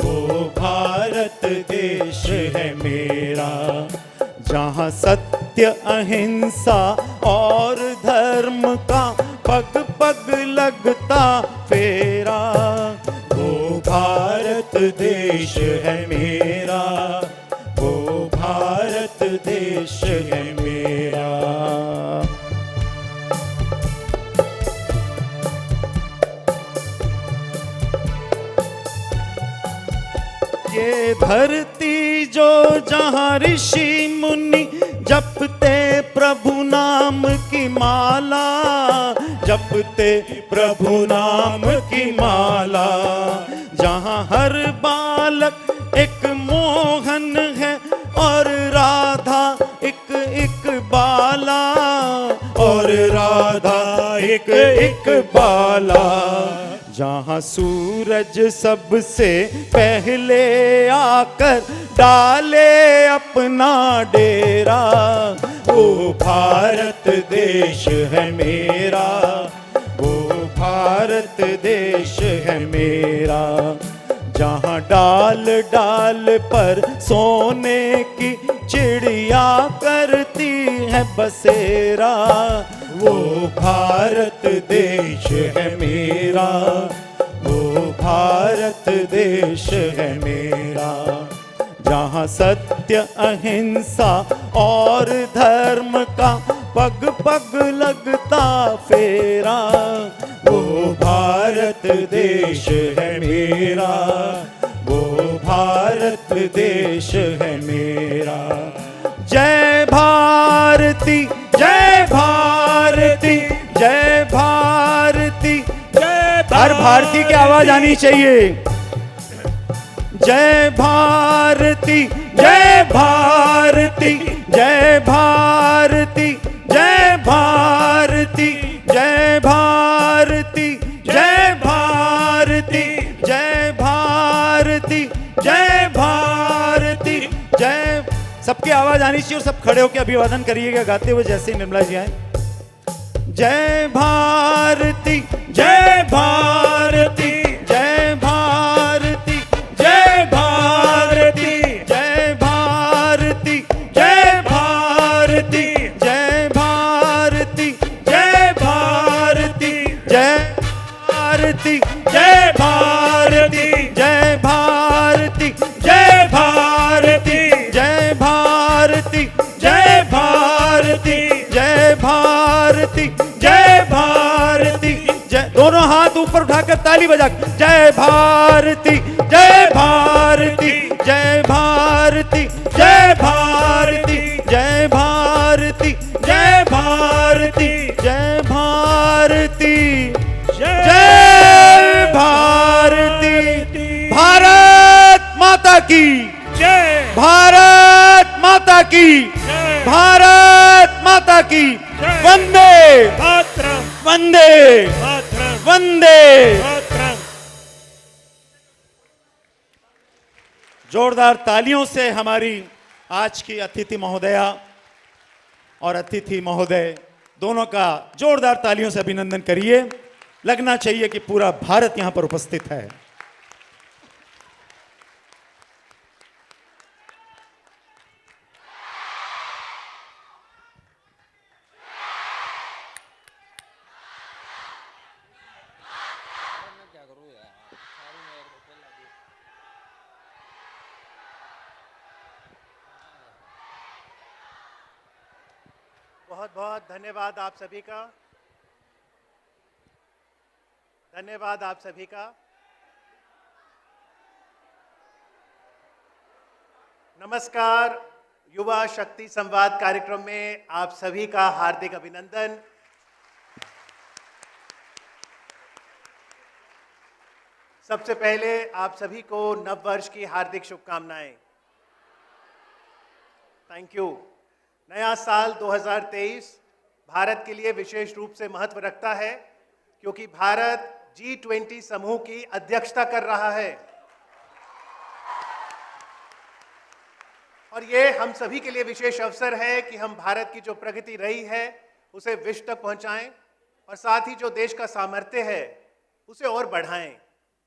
वो भारत देश है मेरा। जहाँ सत्य अहिंसा और धर्म का पग पग लगता फेरा, वो भारत देश है मेरा, वो भारत देश है मेरा। ये धरती जो जहाँ ऋषि मुनि जपते प्रभु नाम की माला, जपते प्रभु नाम की माला। जहाँ हर बालक एक मोहन है और राधा एक एक बाला, और राधा एक एक बाला। जहाँ सूरज सबसे पहले आकर डाले अपना डेरा, वो भारत देश है मेरा, वो भारत देश है मेरा। जहाँ डाल डाल पर सोने की चिड़िया करती है बसेरा, वो भारत देश है मेरा, वो भारत देश है मेरा। जहाँ सत्य अहिंसा और धर्म का पग पग लगता फेरा, वो भारत देश है मेरा, वो भारत देश है मेरा। जय भारती जय भारती जय भारती जय, हर भारतीय की आवाज आनी चाहिए। जय भारती जय भारती जय भारती जय भारती जय भारती जय भारती जय भारती जय भारती जय। सबकी आवाज आनी चाहिए और सब खड़े होकर अभिवादन करिएगा गाते हुए जैसे ही निर्मला जी आए। जय भारती जय भारती जय भारती जय भारती जय भारती जय भारती जय भारती जय भारती जय भारती जय भारती जय भारती जय भारती जय भारती जय भारती जय भारती जय भारती जय। दोनों हाथ ऊपर उठाकर ताली बजा जय भारती जय भारती जय भारती जय भारती जय भारती जय भारती जय भारती जय भारती। भारत माता की जय, भारत माता की जय, भारत माता की वंदे मातरम वंदे मातरम वंदे मातरम। जोरदार तालियों से हमारी आज की अतिथि महोदया और अतिथि महोदय दोनों का जोरदार तालियों से अभिनंदन करिए। लगना चाहिए कि पूरा भारत यहां पर उपस्थित है। बहुत बहुत धन्यवाद आप सभी का, धन्यवाद आप सभी का। नमस्कार, युवा शक्ति संवाद कार्यक्रम में आप सभी का हार्दिक अभिनंदन। सबसे पहले आप सभी को नव वर्ष की हार्दिक शुभकामनाएं। Thank you. नया साल 2023 भारत के लिए विशेष रूप से महत्व रखता है क्योंकि भारत G20 समूह की अध्यक्षता कर रहा है और ये हम सभी के लिए विशेष अवसर है कि हम भारत की जो प्रगति रही है उसे विश्व तक पहुंचाएं और साथ ही जो देश का सामर्थ्य है उसे और बढ़ाएं।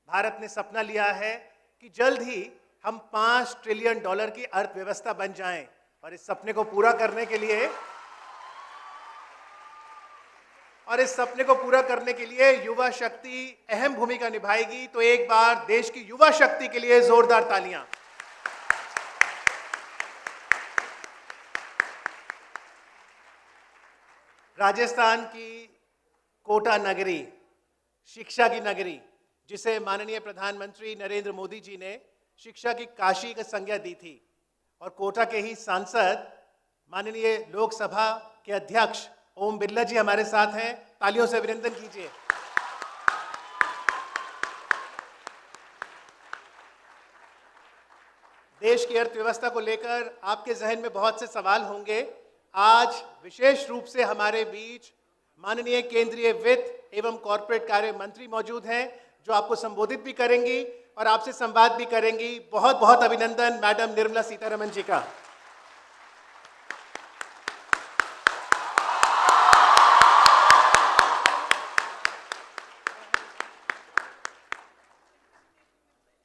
भारत ने सपना लिया है कि जल्द ही हम $5 ट्रिलियन की अर्थव्यवस्था बन जाएं और इस सपने को पूरा करने के लिए युवा शक्ति अहम भूमिका निभाएगी। तो एक बार देश की युवा शक्ति के लिए जोरदार तालियां। राजस्थान की कोटा नगरी, शिक्षा की नगरी, जिसे माननीय प्रधानमंत्री नरेंद्र मोदी जी ने शिक्षा की काशी की संज्ञा दी थी, और कोटा के ही सांसद माननीय लोकसभा के अध्यक्ष ओम बिरला जी हमारे साथ हैं। तालियों से अभिनंदन कीजिए। देश की अर्थव्यवस्था को लेकर आपके जहन में बहुत से सवाल होंगे। आज विशेष रूप से हमारे बीच माननीय केंद्रीय वित्त एवं कॉर्पोरेट कार्य मंत्री मौजूद हैं जो आपको संबोधित भी करेंगी और आपसे संवाद भी करेंगी। बहुत बहुत अभिनंदन मैडम निर्मला सीतारमन जी का।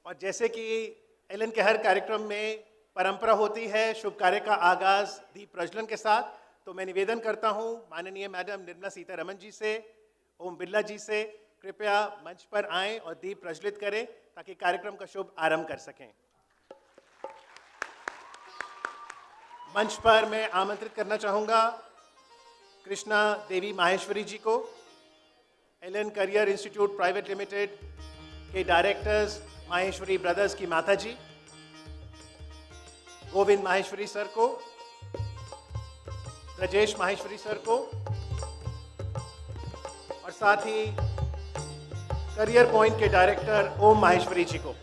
और जैसे कि एलन के हर कार्यक्रम में परंपरा होती है शुभ कार्य का आगाज दीप प्रज्वलन के साथ, तो मैं निवेदन करता हूं माननीय मैडम निर्मला सीतारमन जी से, ओम बिरला जी से, कृपया मंच पर आएं और दीप प्रज्वलित करें ताकि कार्यक्रम का शुभ आरंभ कर सकें। मंच पर मैं आमंत्रित करना चाहूंगा कृष्णा देवी माहेश्वरी जी को, Allen career institute private limited के डायरेक्टर्स माहेश्वरी ब्रदर्स की माता जी, गोविंद माहेश्वरी सर को, राजेश माहेश्वरी सर को, और साथ ही करियर पॉइंट के डायरेक्टर ओम माहेश्वरी जी को।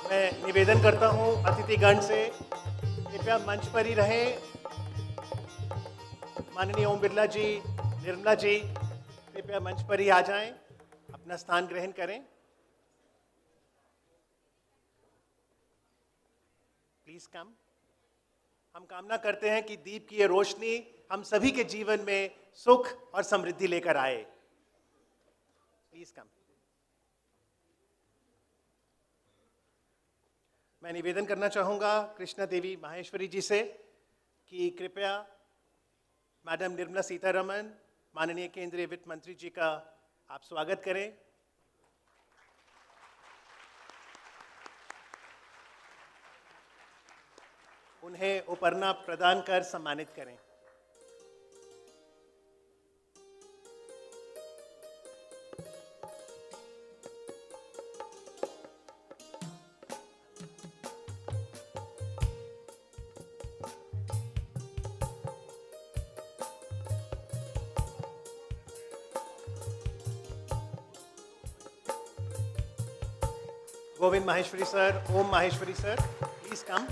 मैं निवेदन करता हूं अतिथिगण से कृपया मंच पर ही रहें। माननीय ओम बिरला जी, निर्मला जी कृपया मंच पर ही आ जाएं, अपना स्थान ग्रहण करें। Please come. हम कामना करते हैं कि दीप की ये रोशनी हम सभी के जीवन में सुख और समृद्धि लेकर आए। Please come. मैं निवेदन करना चाहूंगा कृष्णा देवी माहेश्वरी जी से कि कृपया मैडम निर्मला सीतारमन, माननीय केंद्रीय वित्त मंत्री जी का आप स्वागत करें। उन्हें उपरना प्रदान कर सम्मानित करें। Govind Maheshwari sir, Om Maheshwari sir, please come.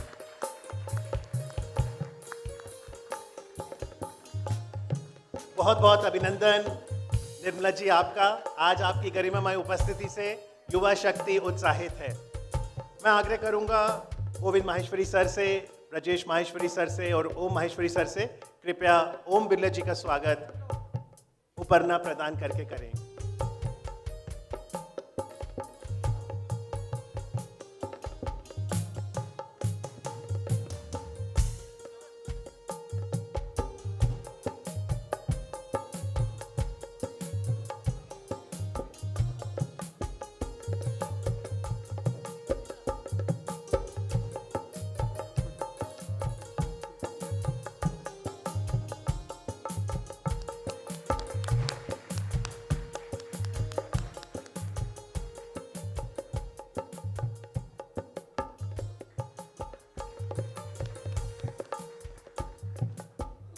बहुत बहुत अभिनंदन निर्मला जी आपका। आज आपकी गरिमामय उपस्थिति से युवा शक्ति उत्साहित है। मैं आग्रह करूंगा गोविंद माहेश्वरी सर से, ब्रजेश माहेश्वरी सर से और ओम माहेश्वरी सर से, कृपया ओम बिरला जी का स्वागत उपरना प्रदान करके करें।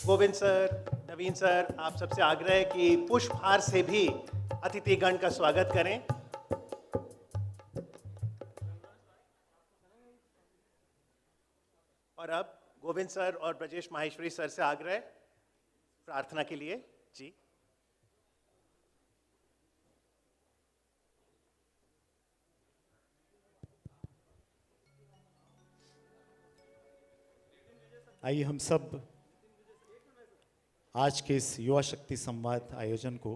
गोविंद सर, नवीन सर, आप सबसे आग्रह है कि पुष्पहार से भी अतिथिगण का स्वागत करें। और अब गोविंद सर और ब्रजेश माहेश्वरी सर से आग्रह प्रार्थना के लिए जी। आइए हम सब आज के इस युवा शक्ति संवाद आयोजन को,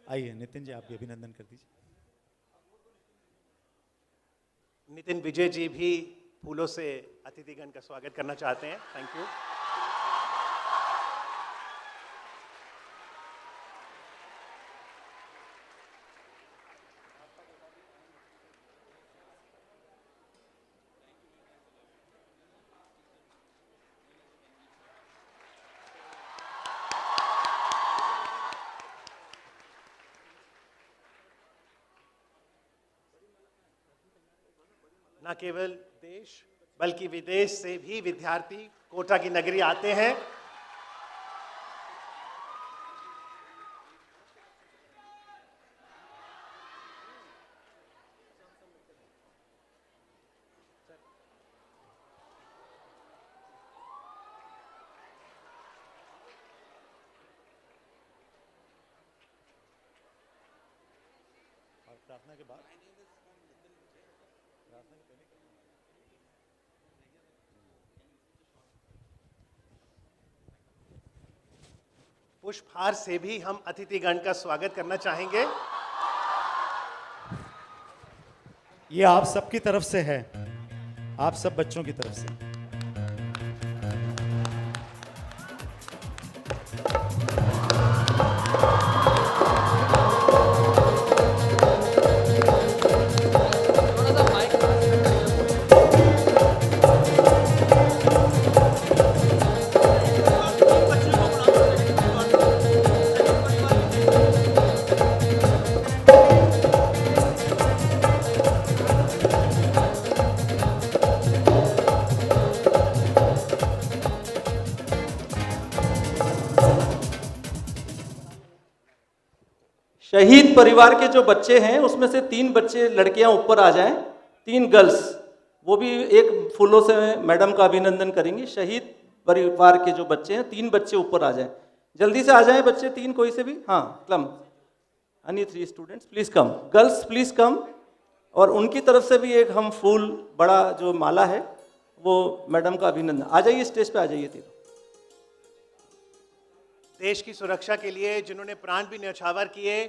आइए नितिन जी आप भी अभिनंदन कर दीजिए। नितिन विजय जी भी फूलों से अतिथिगण का स्वागत करना चाहते हैं। Thank you. न केवल देश बल्कि विदेश से भी विद्यार्थी कोटा की नगरी आते हैं। और प्रार्थना के बाद पुष्पहार से भी हम अतिथिगण का स्वागत करना चाहेंगे। ये आप सबकी तरफ से है, आप सब बच्चों की तरफ से। शहीद परिवार के जो बच्चे हैं उसमें से 3 बच्चे लड़कियां ऊपर आ जाएं, 3 गर्ल्स, वो भी एक फूलों से मैडम का अभिनंदन करेंगी। शहीद परिवार के जो बच्चे हैं 3 बच्चे ऊपर आ जाएं, जल्दी से आ जाएं बच्चे 3 कोई से भी। हाँ come, any 3 students please come, girls please come. और उनकी तरफ से भी एक हम फूल बड़ा जो माला है वो मैडम का अभिनंदन। आ जाइए स्टेज पे आ जाइए। 3 देश की सुरक्षा के लिए जिन्होंने प्राण भी न्यौछावर किए,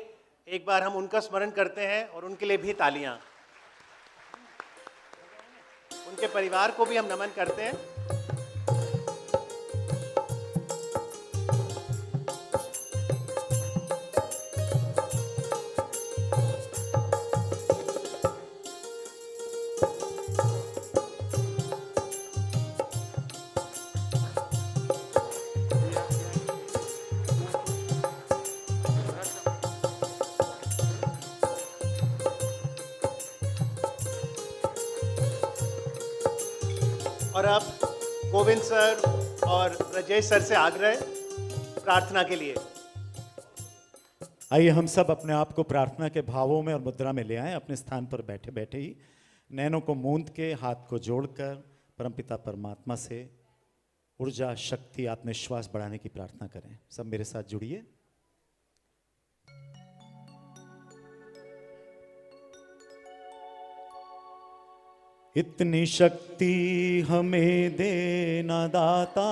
एक बार हम उनका स्मरण करते हैं और उनके लिए भी तालियां। उनके परिवार को भी हम नमन करते हैं। और अब गोविंद सर और ब्रजेश सर से आग्रह प्रार्थना के लिए। आइए हम सब अपने आप को प्रार्थना के भावों में और मुद्रा में ले आएं। अपने स्थान पर बैठे बैठे ही नैनों को मूंद के हाथ को जोड़कर परमपिता परमात्मा से ऊर्जा, शक्ति, आत्मविश्वास बढ़ाने की प्रार्थना करें। सब मेरे साथ जुड़िए। इतनी शक्ति हमें देना दाता,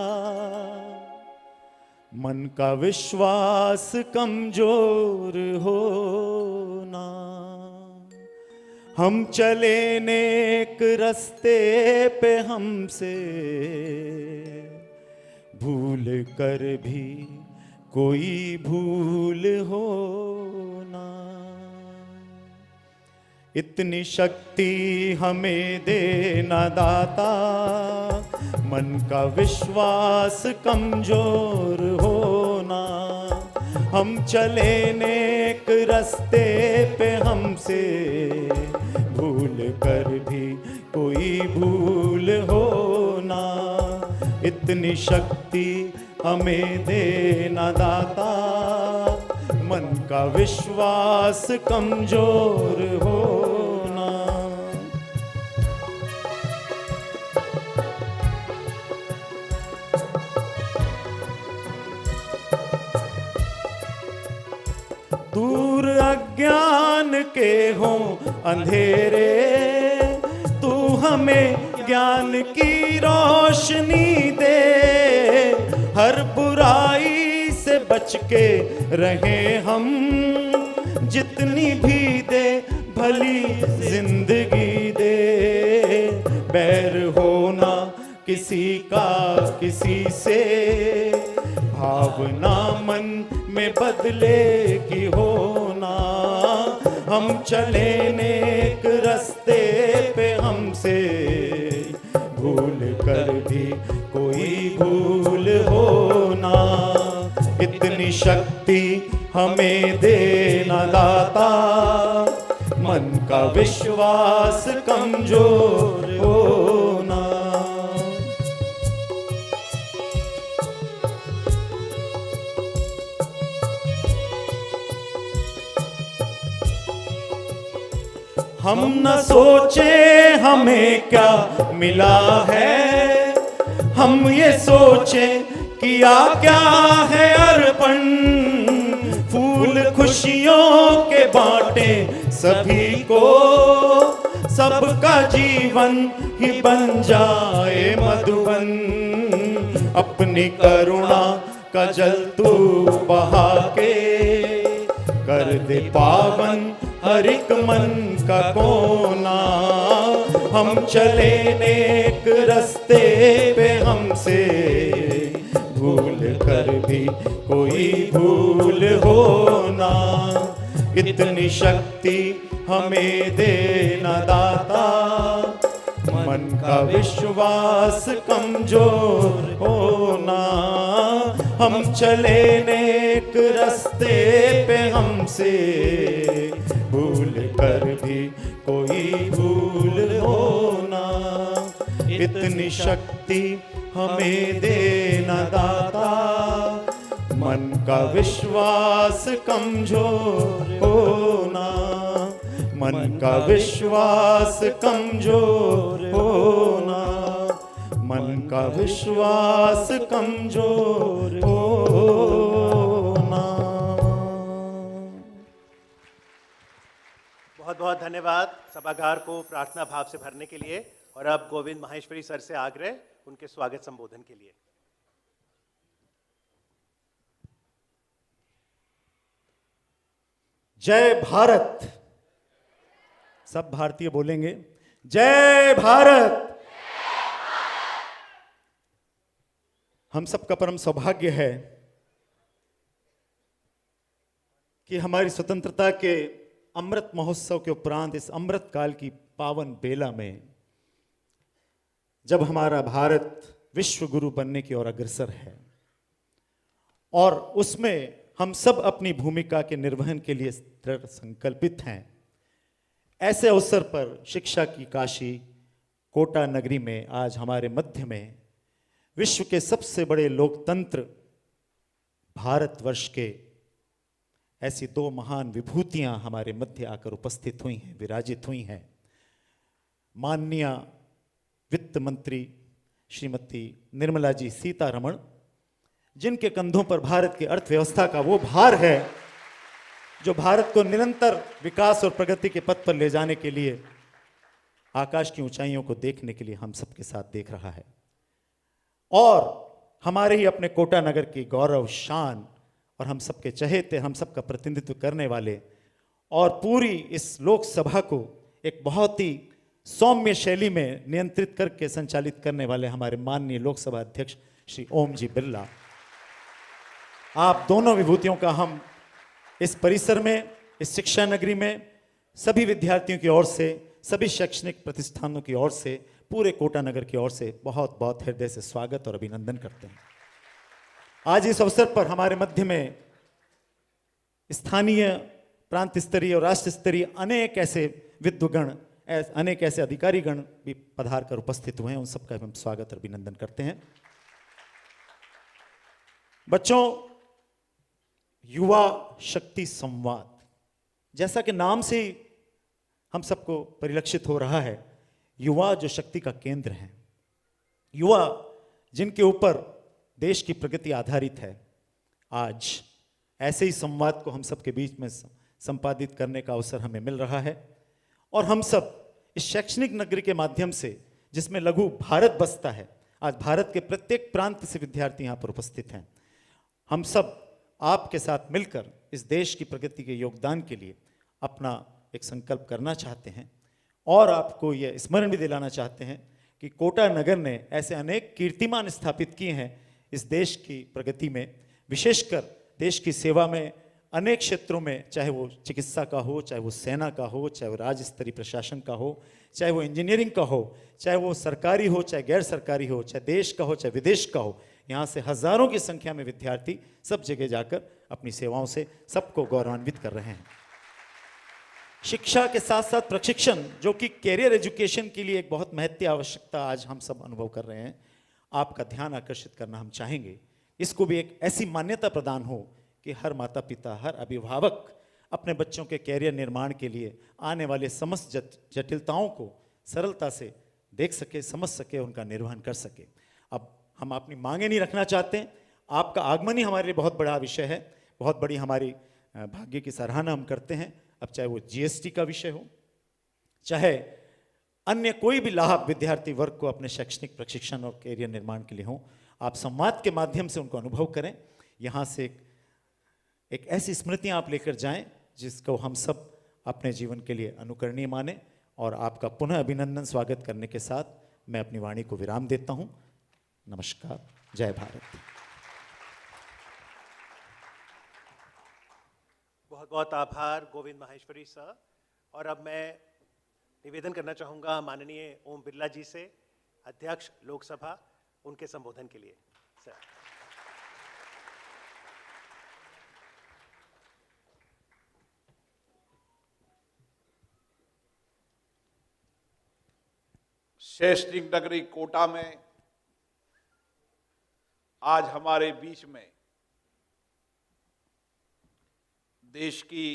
मन का विश्वास कमजोर होना, हम चले नेक रास्ते पे हमसे भूल कर भी कोई भूल होना। इतनी शक्ति हमें देना दाता, मन का विश्वास कमजोर होना, हम चले नेक रास्ते पे हमसे भूल कर भी कोई भूल होना। इतनी शक्ति हमें देना दाता, मन का विश्वास कमजोर होना। दूर अज्ञान के हों अंधेरे, तू हमें ज्ञान की रोशनी दे, हर बुराई से बच के रहे हम, जितनी भी दे भली जिंदगी दे। बैर होना किसी का किसी से, भावना मन में बदले की होना, हम चले नेक रास्ते पे हमसे भूल कर भी कोई भूल होना। इतनी शक्ति हमें देना दाता, मन का विश्वास कमजोर होना। हम न सोचे हमें क्या मिला है, हम ये सोचे किया क्या है अर्पण। फूल खुशियों के बांटे सभी को, सबका जीवन ही बन जाए मधुबन। अपनी करुणा का जल तू बहा के, कर दे पावन हर एक मन का कोना। हम चले नेक रास्ते पे हमसे भूल कर भी कोई भूल होना। इतनी शक्ति हमें देना दाता, मन का विश्वास कमजोर होना। हम चले नेक रास्ते पे हमसे भूल कर भी कोई भूल होना। इतनी शक्ति हमें देना दाता, मन का विश्वास कमजोर होना। मन का विश्वास कमजोर होना, मन का विश्वास कमजोर होना। बहुत बहुत धन्यवाद सभागार को प्रार्थना भाव से भरने के लिए। और अब गोविंद माहेश्वरी सर से आग्रह उनके स्वागत संबोधन के लिए। जय भारत। सब भारतीय बोलेंगे जय भारत। हम सबका परम सौभाग्य है कि हमारी स्वतंत्रता के अमृत महोत्सव के उपरांत इस अमृत काल की पावन बेला में जब हमारा भारत विश्व गुरु बनने की ओर अग्रसर है और उसमें हम सब अपनी भूमिका के निर्वहन के लिए दृढ़ संकल्पित हैं, ऐसे अवसर पर शिक्षा की काशी कोटा नगरी में आज हमारे मध्य में विश्व के सबसे बड़े लोकतंत्र भारतवर्ष के ऐसी दो महान विभूतियां हमारे मध्य आकर उपस्थित हुई हैं, विराजित हुई हैं। माननीय वित्त मंत्री श्रीमती निर्मला जी सीतारमण, जिनके कंधों पर भारत की अर्थव्यवस्था का वो भार है जो भारत को निरंतर विकास और प्रगति के पथ पर ले जाने के लिए आकाश की ऊंचाइयों को देखने के लिए हम सबके साथ देख रहा है। और हमारे ही अपने कोटा नगर की गौरव, शान और हम सबके चहेते, हम सबका प्रतिनिधित्व करने वाले और पूरी इस लोकसभा को एक बहुत ही सौम्य शैली में नियंत्रित करके संचालित करने वाले हमारे माननीय लोकसभा अध्यक्ष श्री ओम जी बिरला, आप दोनों विभूतियों का हम इस परिसर में, इस शिक्षा नगरी में सभी विद्यार्थियों की ओर से, सभी शैक्षणिक प्रतिष्ठानों की ओर से, पूरे कोटा नगर की ओर से बहुत बहुत हृदय से स्वागत और अभिनंदन करते हैं। आज इस अवसर पर हमारे मध्य में स्थानीय, प्रांत स्तरीय और राष्ट्र स्तरीय अनेक ऐसे विद्वगण, अनेक ऐसे अधिकारीगण भी पधार कर उपस्थित हुए हैं। उन सबका हम स्वागत और अभिनंदन करते हैं। बच्चों, युवा शक्ति संवाद, जैसा कि नाम से ही हम सबको परिलक्षित हो रहा है, युवा जो शक्ति का केंद्र है, युवा जिनके ऊपर देश की प्रगति आधारित है, आज ऐसे ही संवाद को हम सबके बीच में संपादित करने का अवसर हमें मिल रहा है। और हम सब इस शैक्षणिक नगरी के माध्यम से, जिसमें लघु भारत बसता है, आज भारत के प्रत्येक प्रांत से विद्यार्थी यहाँ पर उपस्थित हैं। हम सब आपके साथ मिलकर इस देश की प्रगति के योगदान के लिए अपना एक संकल्प करना चाहते हैं और आपको यह स्मरण भी दिलाना चाहते हैं कि कोटा नगर ने ऐसे अनेक कीर्तिमान स्थापित किए हैं इस देश की प्रगति में, विशेषकर देश की सेवा में अनेक क्षेत्रों में, चाहे वो चिकित्सा का हो, चाहे वो सेना का हो, चाहे वो राज्य स्तरीय प्रशासन का हो, चाहे वो इंजीनियरिंग का हो, चाहे वो सरकारी हो, चाहे गैर सरकारी हो, चाहे देश का हो, चाहे विदेश का हो। यहाँ से हजारों की संख्या में विद्यार्थी सब जगह जाकर अपनी सेवाओं से सबको गौरवान्वित कर रहे हैं। शिक्षा के साथ साथ प्रशिक्षण, जो कि कैरियर एजुकेशन के लिए एक बहुत महत्वपूर्ण आवश्यकता आज हम सब अनुभव कर रहे हैं, आपका ध्यान आकर्षित करना हम चाहेंगे। इसको भी एक ऐसी मान्यता प्रदान हो कि हर माता पिता, हर अभिभावक अपने बच्चों के कैरियर निर्माण के लिए आने वाले समस्त जटिलताओं को सरलता से देख सके, समझ सके, उनका निर्वहन कर सके। अब हम अपनी मांगे नहीं रखना चाहते, आपका आगमन ही हमारे लिए बहुत बड़ा विषय है, बहुत बड़ी हमारी भाग्य की सराहना हम करते हैं। अब चाहे वो जीएसटी का विषय हो, चाहे अन्य कोई भी लाभ विद्यार्थी वर्ग को अपने शैक्षणिक प्रशिक्षण और कैरियर निर्माण के लिए हो, आप संवाद के माध्यम से उनको अनुभव करें। यहाँ से एक ऐसी स्मृतियाँ आप लेकर जाएं जिसको हम सब अपने जीवन के लिए अनुकरणीय माने। और आपका पुनः अभिनंदन, स्वागत करने के साथ मैं अपनी वाणी को विराम देता हूँ। नमस्कार, जय भारत। बहुत बहुत आभार गोविंद माहेश्वरी सर। और अब मैं निवेदन करना चाहूँगा माननीय ओम बिरला जी से, अध्यक्ष लोकसभा, उनके संबोधन के लिए। सर। शैक्षणिक नगरी कोटा में आज हमारे बीच में देश की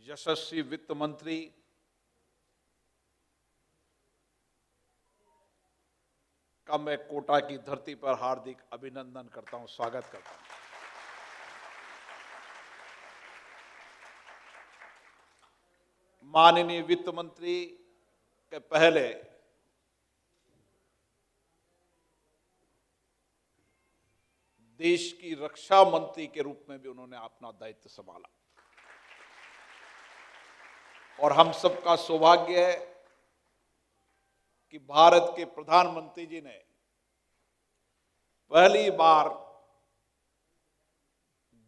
यशस्वी वित्त मंत्री का मैं कोटा की धरती पर हार्दिक अभिनंदन करता हूं, स्वागत करता हूं। माननीय वित्त मंत्री के पहले देश की रक्षा मंत्री के रूप में भी उन्होंने अपना दायित्व संभाला और हम सबका सौभाग्य है कि भारत के प्रधानमंत्री जी ने पहली बार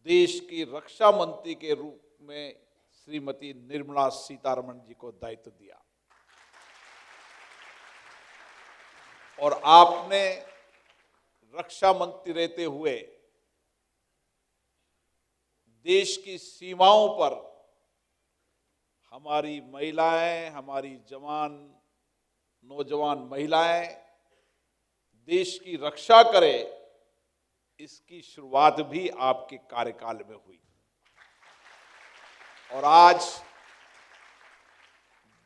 देश की रक्षा मंत्री के रूप में श्रीमती निर्मला सीतारमण जी को दायित्व दिया और आपने रक्षा मंत्री रहते हुए देश की सीमाओं पर हमारी महिलाएं, हमारी जवान, नौजवान महिलाएं देश की रक्षा करें, इसकी शुरुआत भी आपके कार्यकाल में हुई। और आज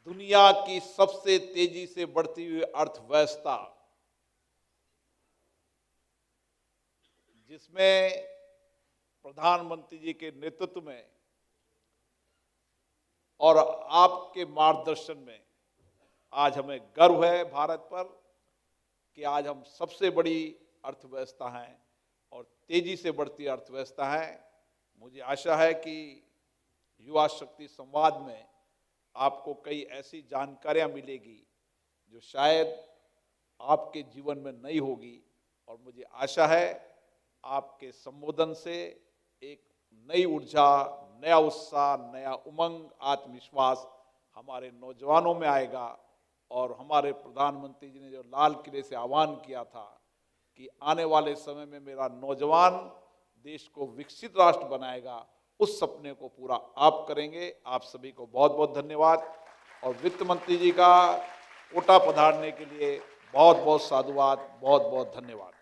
दुनिया की सबसे तेजी से बढ़ती हुई अर्थव्यवस्था, जिसमें प्रधानमंत्री जी के नेतृत्व में और आपके मार्गदर्शन में आज हमें गर्व है भारत पर कि आज हम सबसे बड़ी अर्थव्यवस्था हैं और तेजी से बढ़ती अर्थव्यवस्था है। मुझे आशा है कि युवा शक्ति संवाद में आपको कई ऐसी जानकारियां मिलेगी जो शायद आपके जीवन में नहीं होगी, और मुझे आशा है आपके संबोधन से एक नई ऊर्जा, नया उत्साह, नया उमंग, आत्मविश्वास हमारे नौजवानों में आएगा। और हमारे प्रधानमंत्री जी ने जो लाल किले से आह्वान किया था कि आने वाले समय में मेरा नौजवान देश को विकसित राष्ट्र बनाएगा, उस सपने को पूरा आप करेंगे। आप सभी को बहुत बहुत धन्यवाद, और वित्त मंत्री जी का कोटा पधारने के लिए बहुत बहुत साधुवाद, बहुत बहुत धन्यवाद।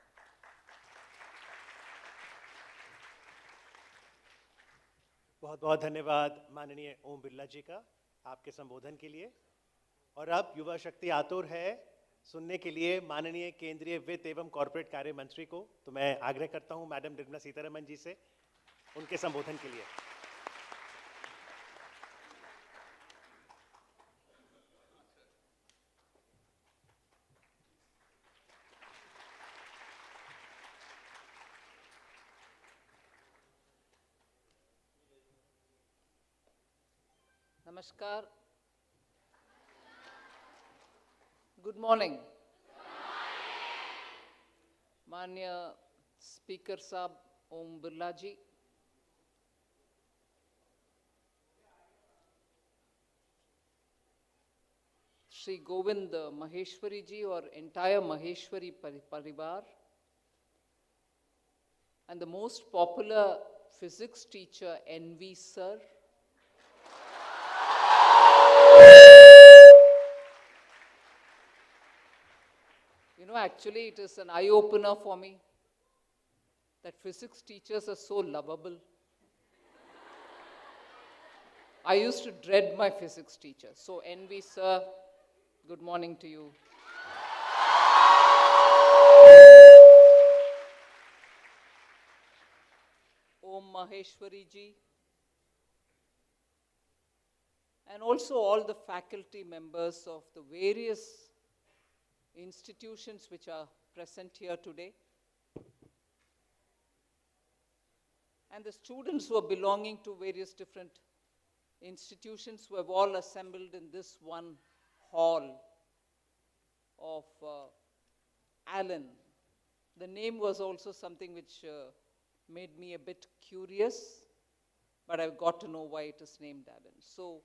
बहुत बहुत धन्यवाद माननीय ओम बिरला जी का आपके संबोधन के लिए। और अब युवा शक्ति आतुर है सुनने के लिए माननीय केंद्रीय वित्त एवं कॉर्पोरेट कार्य मंत्री को। तो मैं आग्रह करता हूं मैडम निर्मला सीतारमन जी से उनके संबोधन के लिए। Namaskar. Good morning. Manya Speaker Sahab Om Birla ji, Shri Govind Maheshwari ji or entire Maheshwari Parivar, and the most popular physics teacher NV sir, you know, actually it is an eye-opener for me that physics teachers are so lovable. I used to dread my physics teacher. So NV sir, good morning to you. Om Maheshwari ji, and also all the faculty members of the various institutions which are present here today, and the students who are belonging to various different institutions who have all assembled in this one hall of Allen. The name was also something which made me a bit curious, but I've got to know why it is named Allen. So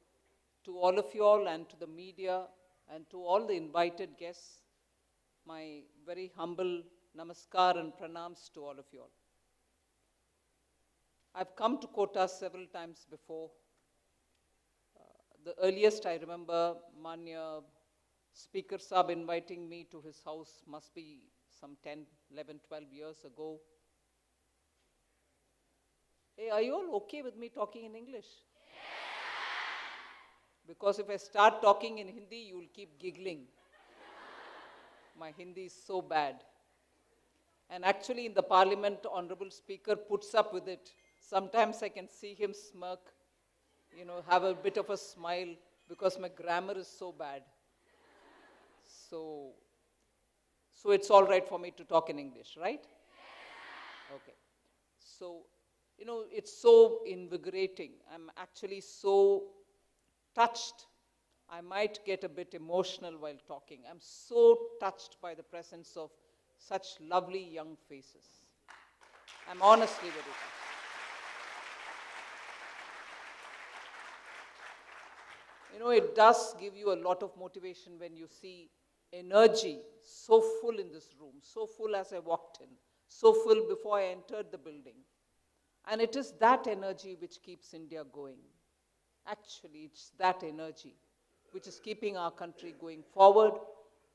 to all of you all and to the media and to all the invited guests, my very humble namaskar and pranams to all of you all. I've come to Kota several times before. The earliest I remember Manya Speaker Sahab inviting me to his house must be some 10, 11, 12 years ago. Hey, are you all okay with me talking in English? Because if I start talking in Hindi, you will keep giggling. My Hindi is so bad. And actually in the parliament, Honorable Speaker puts up with it. Sometimes I can see him smirk, you know, have a bit of a smile because my grammar is so bad. So it's all right for me to talk in English, right? Okay. So, you know, it's so invigorating. I'm actually so touched. I might get a bit emotional while talking. I'm so touched by the presence of such lovely young faces. I'm honestly very touched. You know, it does give you a lot of motivation when you see energy so full in this room, so full as I walked in, so full before I entered the building. And it is that energy which keeps India going. Actually, it's that energy which is keeping our country going forward,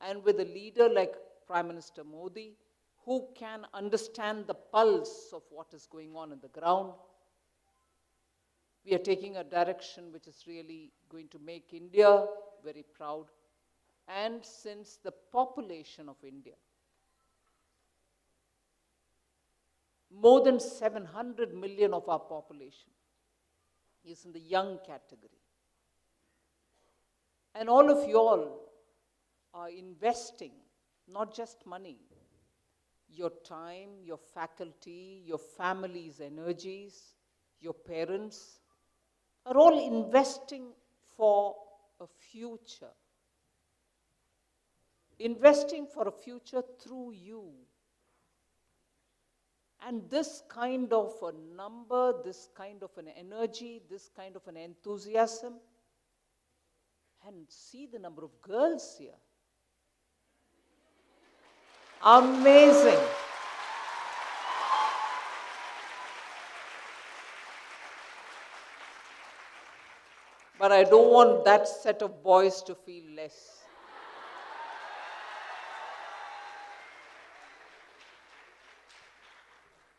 and with a leader like Prime Minister Modi, who can understand the pulse of what is going on the ground, We are taking a direction which is really going to make India very proud. And since the population of India, more than 700 million of our population is in the young category. And all of you all are investing not just money, your time, your faculty, your family's energies, your parents are all investing for a future. Investing for a future through you. And this kind of a number, this kind of an energy, this kind of an enthusiasm, and see the number of girls here. Amazing. But I don't want that set of boys to feel less.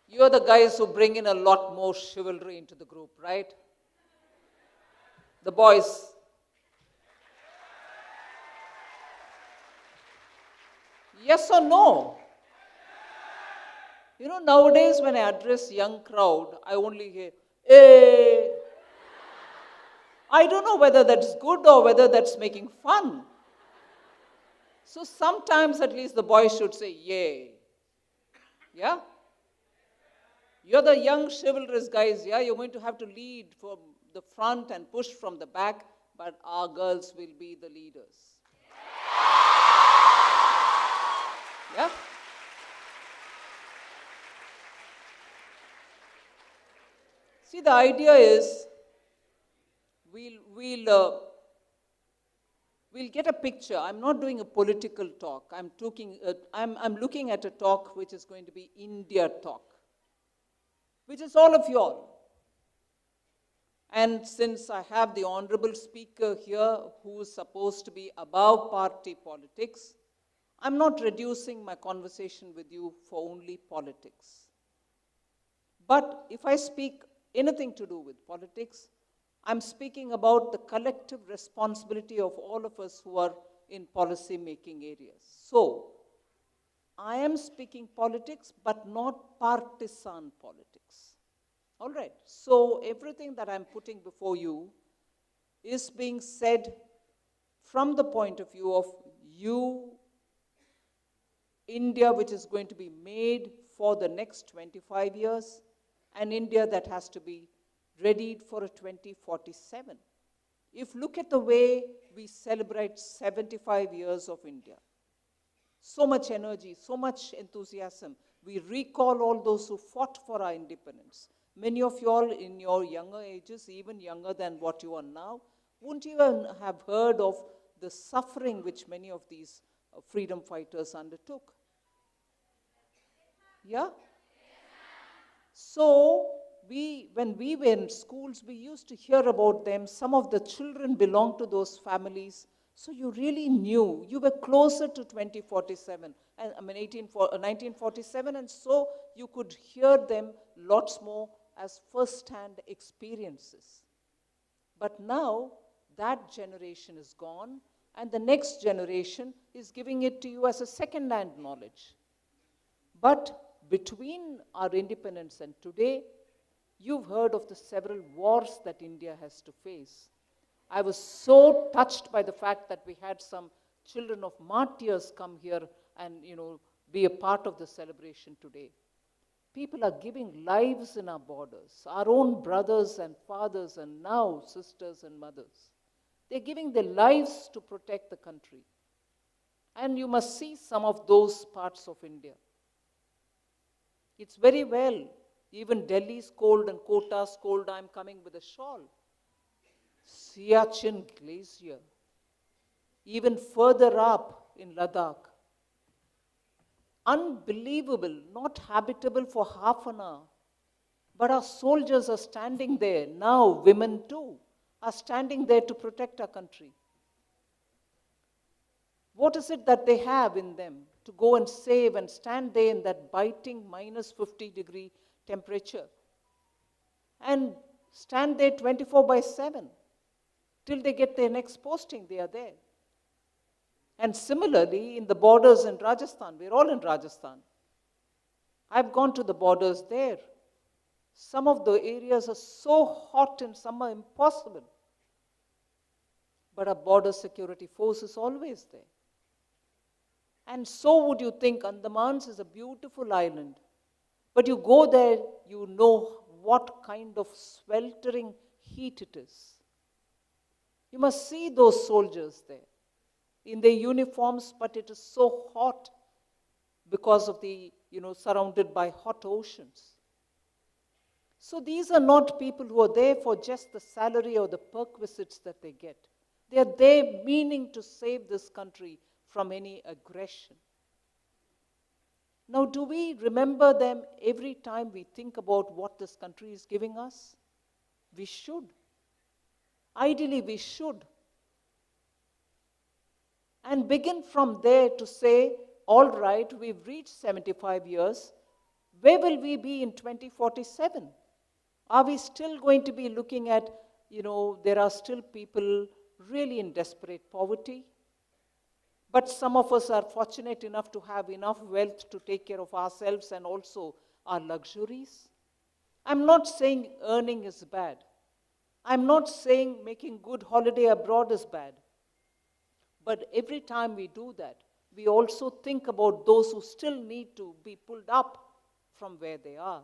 You're the guys who bring in a lot more chivalry into the group, right? The boys. Yes or no? You know, nowadays when I address young crowd, I only hear, eh. I don't know whether that's good or whether that's making fun. So sometimes at least the boys should say, yay. Yeah? You're the young chivalrous guys, yeah? You're going to have to lead from the front and push from the back, but our girls will be the leaders. Yeah? See, the idea is we'll get a picture. I'm not doing a political talk. I'm looking at a talk which is going to be India talk, which is all of you all. And since I have the honorable speaker here who is supposed to be above party politics, I'm not reducing my conversation with you for only politics. But if I speak anything to do with politics, I'm speaking about the collective responsibility of all of us who are in policy-making areas. So, I am speaking politics, but not partisan politics. All right. So, everything that I'm putting before you is being said from the point of view of you, India which is going to be made for the next 25 years, and India that has to be readied for a 2047. If look at the way we celebrate 75 years of India, so much energy, so much enthusiasm. We recall all those who fought for our independence. Many of you all in your younger ages, even younger than what you are now, wouldn't even have heard of the suffering which many of these freedom fighters undertook. Yeah? So, when we were in schools, we used to hear about them. Some of the children belonged to those families. So you really knew. You were closer to 2047, and, 1947, and so you could hear them lots more as first-hand experiences. But now, that generation is gone, and the next generation is giving it to you as a second-hand knowledge. But between our independence and today, you've heard of the several wars that India has to face. I was so touched by the fact that we had some children of martyrs come here and, be a part of the celebration today. People are giving lives in our borders, our own brothers and fathers and now sisters and mothers. They're giving their lives to protect the country. And you must see some of those parts of India. It's very well. Even Delhi's cold and Kota's cold, I'm coming with a shawl. Siachen Glacier. Even further up in Ladakh. Unbelievable, not habitable for half an hour. But our soldiers are standing there. Now, women too, are standing there to protect our country. What is it that they have in them to go and save and stand there in that biting -50-degree temperature? And stand there 24/7. Till they get their next posting, they are there. And similarly, in the borders in Rajasthan, we're all in Rajasthan. I've gone to the borders there. Some of the areas are so hot and some are impossible. But our border security force is always there. And so would you think Andamans is a beautiful island. But you go there, you know what kind of sweltering heat it is. You must see those soldiers there in their uniforms, but it is so hot because of the, surrounded by hot oceans. So these are not people who are there for just the salary or the perquisites that they get. They are there meaning to save this country from any aggression. Now, do we remember them every time we think about what this country is giving us? We should. Ideally, we should. And begin from there to say, all right, we've reached 75 years. Where will we be in 2047? Are we still going to be looking at, there are still people really in desperate poverty? But some of us are fortunate enough to have enough wealth to take care of ourselves and also our luxuries. I'm not saying earning is bad. I'm not saying making good holiday abroad is bad. But every time we do that, we also think about those who still need to be pulled up from where they are.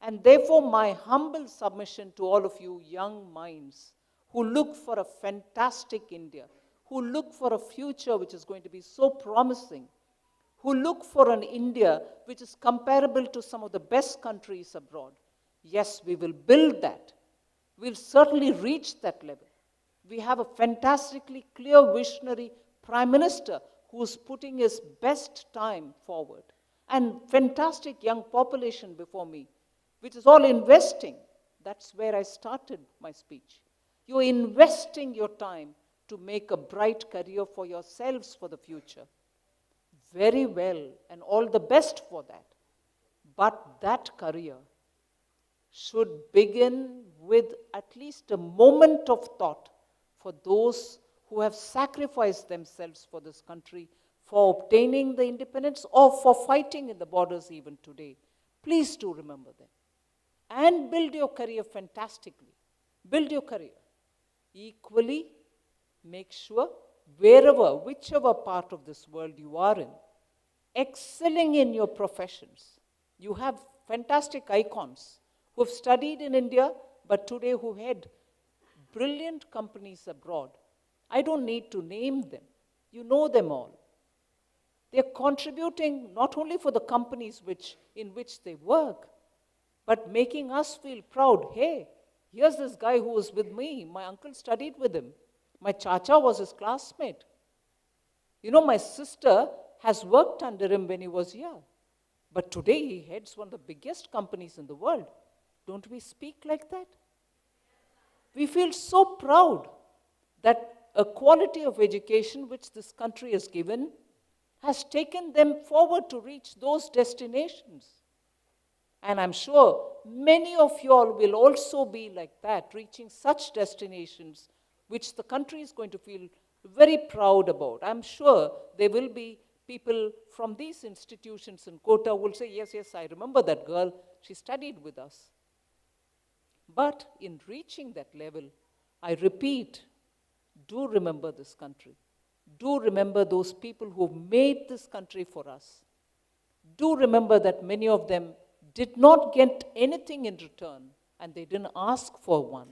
And therefore, my humble submission to all of you young minds who look for a fantastic India, who look for a future which is going to be so promising, who look for an India which is comparable to some of the best countries abroad. Yes, we will build that. We'll certainly reach that level. We have a fantastically clear visionary Prime Minister who's putting his best time forward, and fantastic young population before me, which is all investing. That's where I started my speech. You're investing your time to make a bright career for yourselves for the future. Very well, and all the best for that. But that career should begin with at least a moment of thought for those who have sacrificed themselves for this country, for obtaining the independence or for fighting in the borders even today. Please do remember them. And build your career fantastically. Build your career. Equally, make sure wherever, whichever part of this world you are in, excelling in your professions. You have fantastic icons who have studied in India, but today who head brilliant companies abroad. I don't need to name them. You know them all. They're contributing not only for the companies in which they work, but making us feel proud. Hey, here's this guy who was with me. My uncle studied with him. My chacha was his classmate. My sister has worked under him when he was here. But today he heads one of the biggest companies in the world. Don't we speak like that? We feel so proud that a quality of education which this country has given has taken them forward to reach those destinations. And I'm sure many of you all will also be like that, reaching such destinations which the country is going to feel very proud about. I'm sure there will be people from these institutions in Kota who will say, yes, I remember that girl, she studied with us. But in reaching that level, I repeat, do remember this country. Do remember those people who made this country for us. Do remember that many of them did not get anything in return, and they didn't ask for one.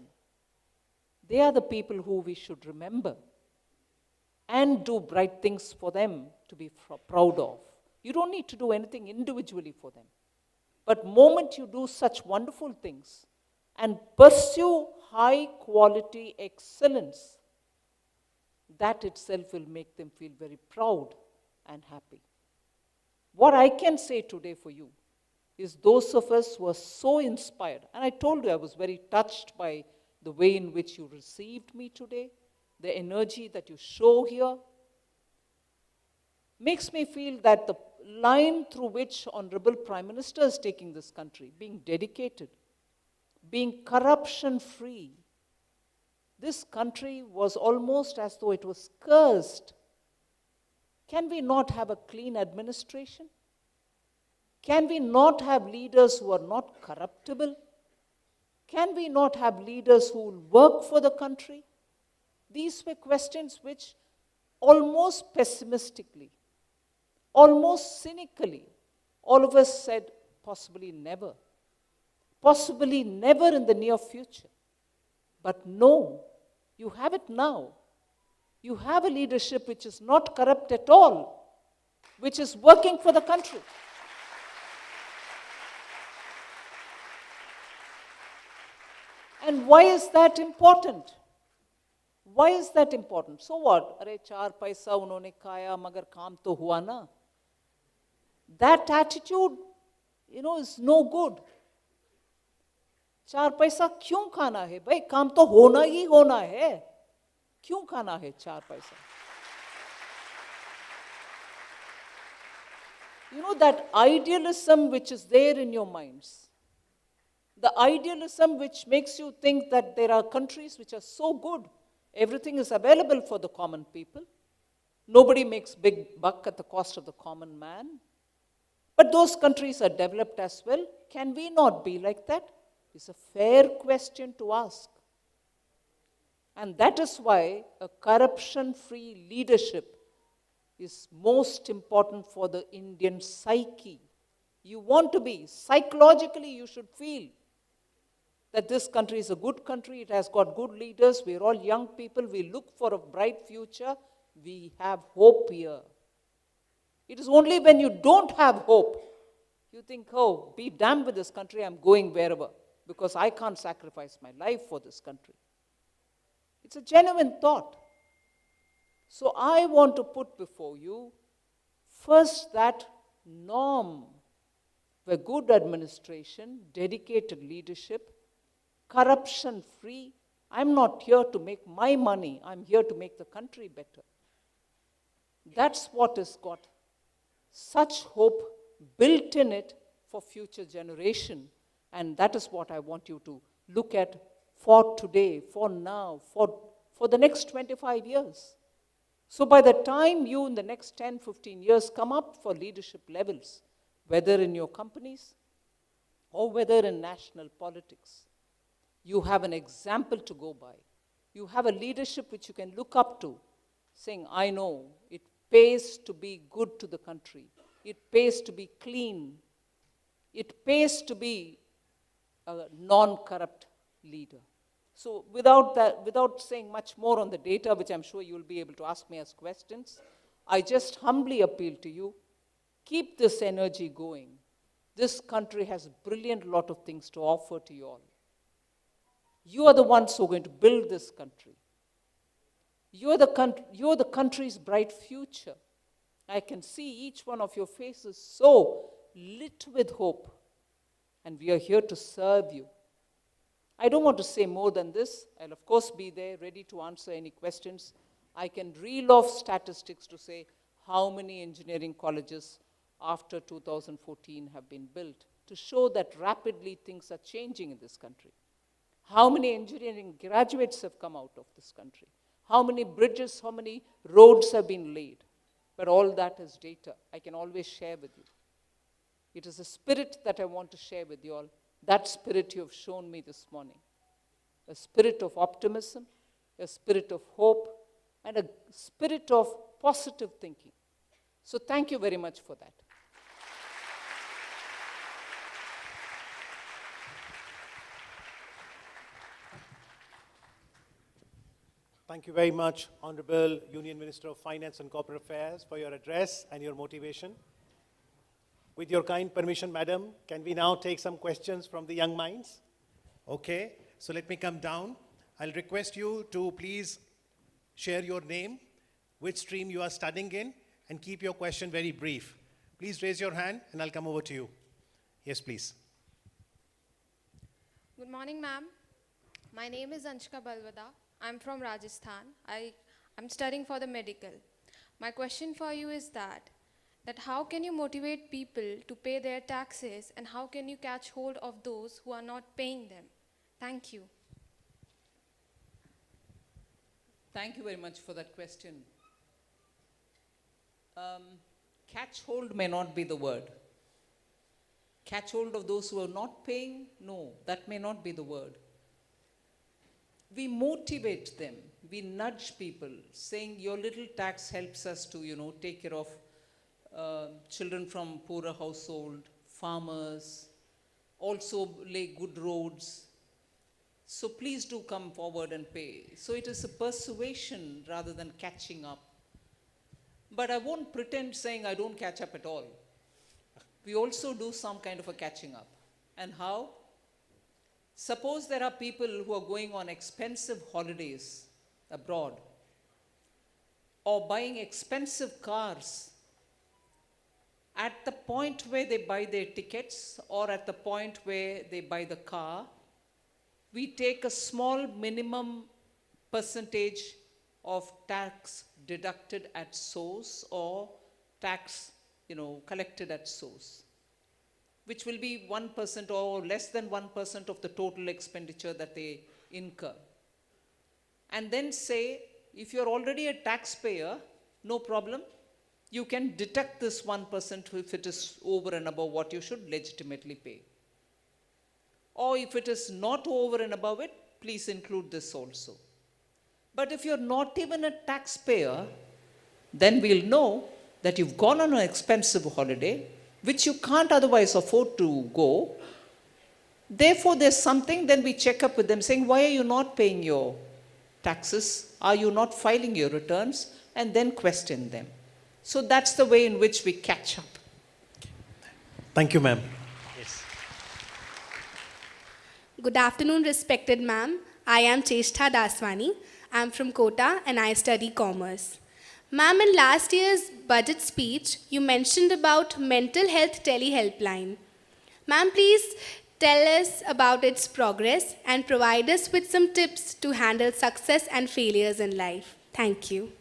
They are the people who we should remember and do bright things for them to be proud of. You don't need to do anything individually for them. But the moment you do such wonderful things and pursue high quality excellence, that itself will make them feel very proud and happy. What I can say today for you is those of us who are so inspired, and I told you I was very touched by the way in which you received me today, the energy that you show here, makes me feel that the line through which Honorable Prime Minister is taking this country, being dedicated, being corruption free. This country was almost as though it was cursed. Can we not have a clean administration? Can we not have leaders who are not corruptible? Can we not have leaders who will work for the country? These were questions which almost pessimistically, almost cynically, all of us said, possibly never. Possibly never in the near future. But no, you have it now. You have a leadership which is not corrupt at all, which is working for the country. And why is that important? Why is that important? So what? अरे 4 पैसा उन्होंने खाया मगर काम तो हुआ ना. That attitude, is no good. 4 पैसा क्यों खाना है? भाई काम तो होना ही होना है. क्यों खाना है 4 पैसा? That idealism which is there in your minds, the idealism which makes you think that there are countries which are so good, everything is available for the common people, nobody makes big buck at the cost of the common man, but those countries are developed as well. Can we not be like that? It's a fair question to ask. And that is why a corruption-free leadership is most important for the Indian psyche. You want to be, psychologically you should feel that this country is a good country, it has got good leaders, we're all young people, we look for a bright future, we have hope here. It is only when you don't have hope, you think, oh, be damned with this country, I'm going wherever, because I can't sacrifice my life for this country. It's a genuine thought. So I want to put before you, first that norm where good administration, dedicated leadership, corruption-free. I'm not here to make my money. I'm here to make the country better. That's what has got such hope built in it for future generation. And that is what I want you to look at for today, for now, for the next 25 years. So by the time you in the next 10, 15 years come up for leadership levels, whether in your companies or whether in national politics, you have an example to go by. You have a leadership which you can look up to, saying, I know it pays to be good to the country. It pays to be clean. It pays to be a non-corrupt leader. So without saying much more on the data, which I'm sure you'll be able to ask me as questions, I just humbly appeal to you, keep this energy going. This country has a brilliant lot of things to offer to you all. You are the ones who are going to build this country. You're the country's bright future. I can see each one of your faces so lit with hope. And we are here to serve you. I don't want to say more than this. I'll of course be there ready to answer any questions. I can reel off statistics to say how many engineering colleges after 2014 have been built to show that rapidly things are changing in this country. How many engineering graduates have come out of this country? How many bridges, how many roads have been laid? But all that is data. I can always share with you. It is a spirit that I want to share with you all. That spirit you have shown me this morning. A spirit of optimism, a spirit of hope, and a spirit of positive thinking. So thank you very much for that. Thank you very much, Honorable Union Minister of Finance and Corporate Affairs, for your address and your motivation. With your kind permission, Madam, can we now take some questions from the young minds? Okay, so let me come down. I'll request you to please share your name, which stream you are studying in, and keep your question very brief. Please raise your hand and I'll come over to you. Yes, please. Good morning, ma'am. My name is Anshika Balwada. I'm from Rajasthan. I'm studying for the medical. My question for you is that how can you motivate people to pay their taxes, and how can you catch hold of those who are not paying them? Thank you. Thank you very much for that question. Catch hold may not be the word. Catch hold of those who are not paying? No, that may not be the word. We motivate them. We nudge people, saying your little tax helps us to, take care of children from poorer household, farmers, also lay good roads. So please do come forward and pay. So it is a persuasion rather than catching up. But I won't pretend saying I don't catch up at all. We also do some kind of a catching up. And how? Suppose there are people who are going on expensive holidays abroad or buying expensive cars. At the point where they buy their tickets or at the point where they buy the car, we take a small minimum percentage of tax deducted at source or tax, collected at source, which will be 1% or less than 1% of the total expenditure that they incur. And then say, if you're already a taxpayer, no problem, you can deduct this 1% if it is over and above what you should legitimately pay. Or if it is not over and above it, please include this also. But if you're not even a taxpayer, then we'll know that you've gone on an expensive holiday, which you can't otherwise afford to go. Therefore, there's something, then we check up with them saying, why are you not paying your taxes? Are you not filing your returns? And then question them. So that's the way in which we catch up. Thank you, ma'am. Good afternoon, respected ma'am. I am Cheshtha Daswani. I am from Kota and I study commerce. Ma'am, in last year's budget speech, you mentioned about mental health tele-helpline. Ma'am, please tell us about its progress and provide us with some tips to handle success and failures in life. Thank you.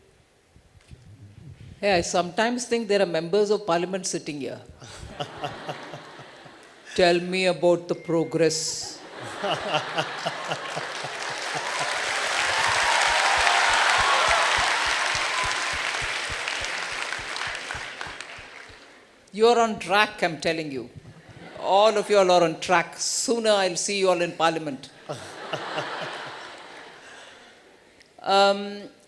Hey, I sometimes think there are members of parliament sitting here. Tell me about the progress. You're on track, I'm telling you. All of you all are on track. Sooner I'll see you all in parliament.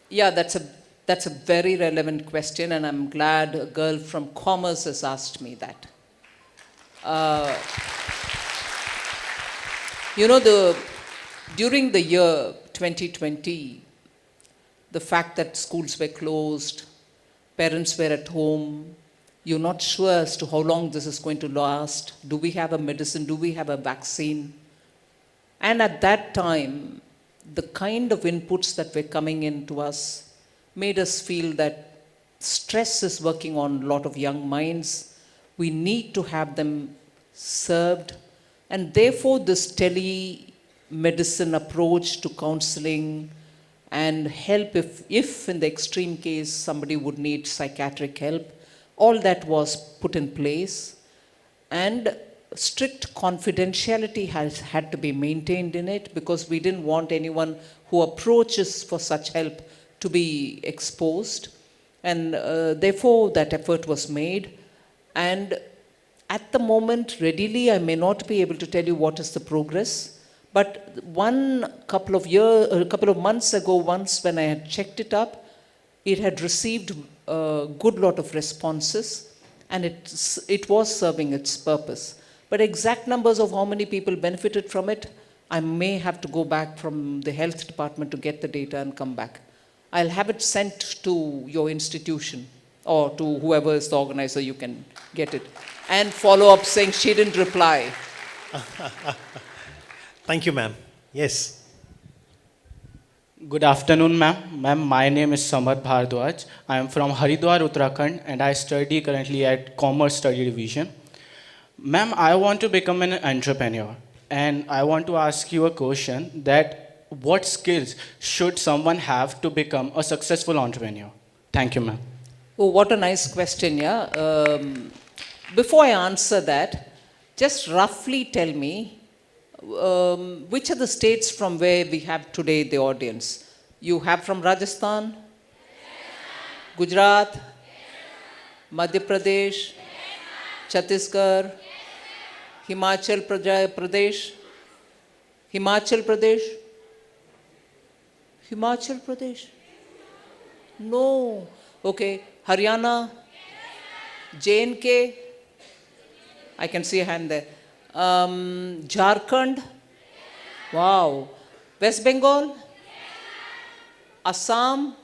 Yeah, that's a very relevant question, and I'm glad a girl from commerce has asked me that. During the year 2020, the fact that schools were closed, parents were at home, you're not sure as to how long this is going to last. Do we have a medicine? Do we have a vaccine? And at that time, the kind of inputs that were coming in to us made us feel that stress is working on a lot of young minds. We need to have them served. And therefore, this telemedicine approach to counseling and help if in the extreme case somebody would need psychiatric help, all that was put in place, and strict confidentiality has had to be maintained in it because we didn't want anyone who approaches for such help to be exposed, and therefore that effort was made. And at the moment, readily, I may not be able to tell you what is the progress, but a couple of months ago, once when I had checked it up, it had received a good lot of responses, and it was serving its purpose. But exact numbers of how many people benefited from it, I may have to go back from the health department to get the data and come back. I'll have it sent to your institution or to whoever is the organizer, you can get it. And follow up saying she didn't reply. Thank you, ma'am. Yes. Good afternoon, ma'am. Ma'am, my name is Samarth Bhardwaj. I am from Haridwar, Uttarakhand, and I study currently at Commerce Study Division. Ma'am, I want to become an entrepreneur, and I want to ask you a question that what skills should someone have to become a successful entrepreneur? Thank you, ma'am. Oh, what a nice question, yeah. Before I answer that, just roughly tell me, which are the states from where we have today the audience? You have from Rajasthan, Gujarat, Madhya Pradesh, Chhattisgarh, Himachal Pradesh, Himachal Pradesh, Himachal Pradesh. No. Okay. Haryana, J&K. I can see a hand there. Jharkhand. Wow. West Bengal. Assam.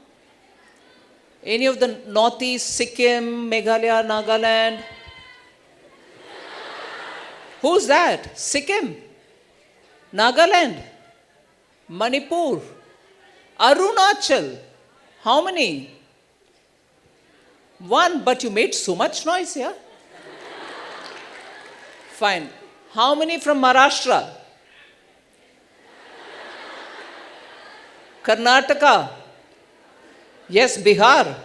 Any of the northeast, Sikkim, Meghalaya, Nagaland. Who's that? Sikkim. Nagaland. Manipur. Arunachal. How many? One, but you made so much noise here. Fine. How many from Maharashtra? Karnataka? Yes, Bihar?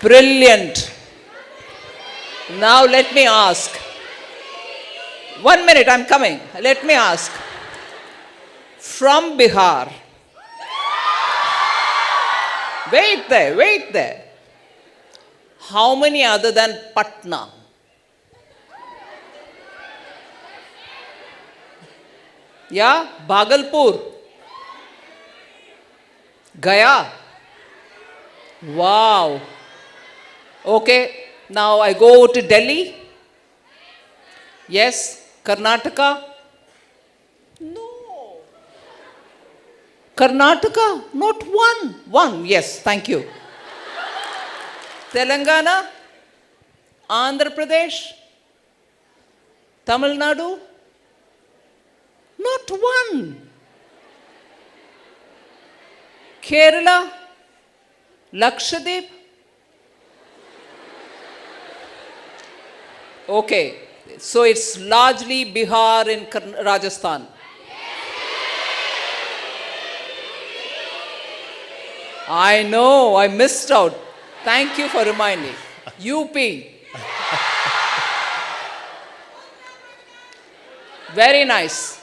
Brilliant. Now let me ask. 1 minute, I'm coming. Let me ask. From Bihar. Wait there. How many other than Patna? Yeah, Bhagalpur. Gaya. Wow. Okay, now I go to Delhi. Yes, Karnataka. No. Karnataka, not one. One, yes, thank you. Telangana, Andhra Pradesh, Tamil Nadu, not one. Kerala, Lakshadweep. Okay, so it's largely Bihar and Rajasthan. I know, I missed out. Thank you for reminding. UP. Very nice.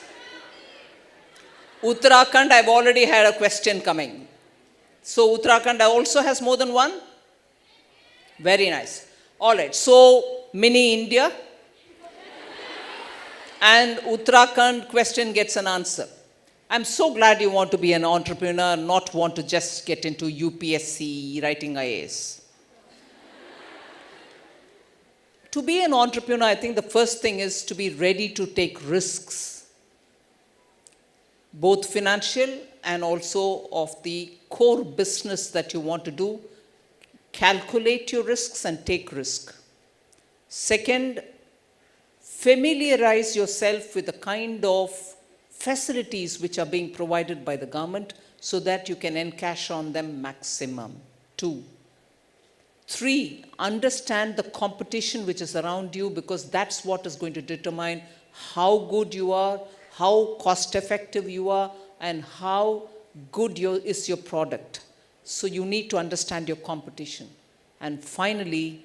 Uttarakhand, I've already had a question coming. So Uttarakhand also has more than one? Very nice. All right, so mini India. And Uttarakhand question gets an answer. I'm so glad you want to be an entrepreneur, not want to just get into UPSC, writing IAS. To be an entrepreneur, I think the first thing is to be ready to take risks, both financial and also of the core business that you want to do. Calculate your risks and take risk. Second, familiarize yourself with the kind of facilities which are being provided by the government so that you can encash on them maximum. 2. 3, understand the competition which is around you, because that's what is going to determine how good you are, how cost effective you are, and how good is your product. So you need to understand your competition. And finally,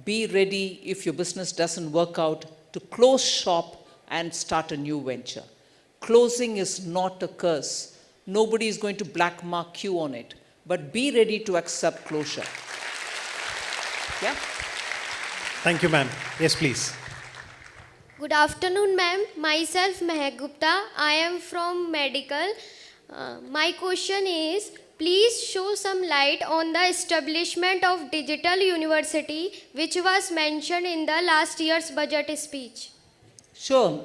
be ready if your business doesn't work out to close shop and start a new venture. Closing is not a curse. Nobody is going to black mark you on it, but be ready to accept closure. Yeah? Thank you, ma'am. Yes, please. Good afternoon, ma'am. Myself, Mehak Gupta. I am from medical. My question is, please show some light on the establishment of digital university, which was mentioned in the last year's budget speech. Sure.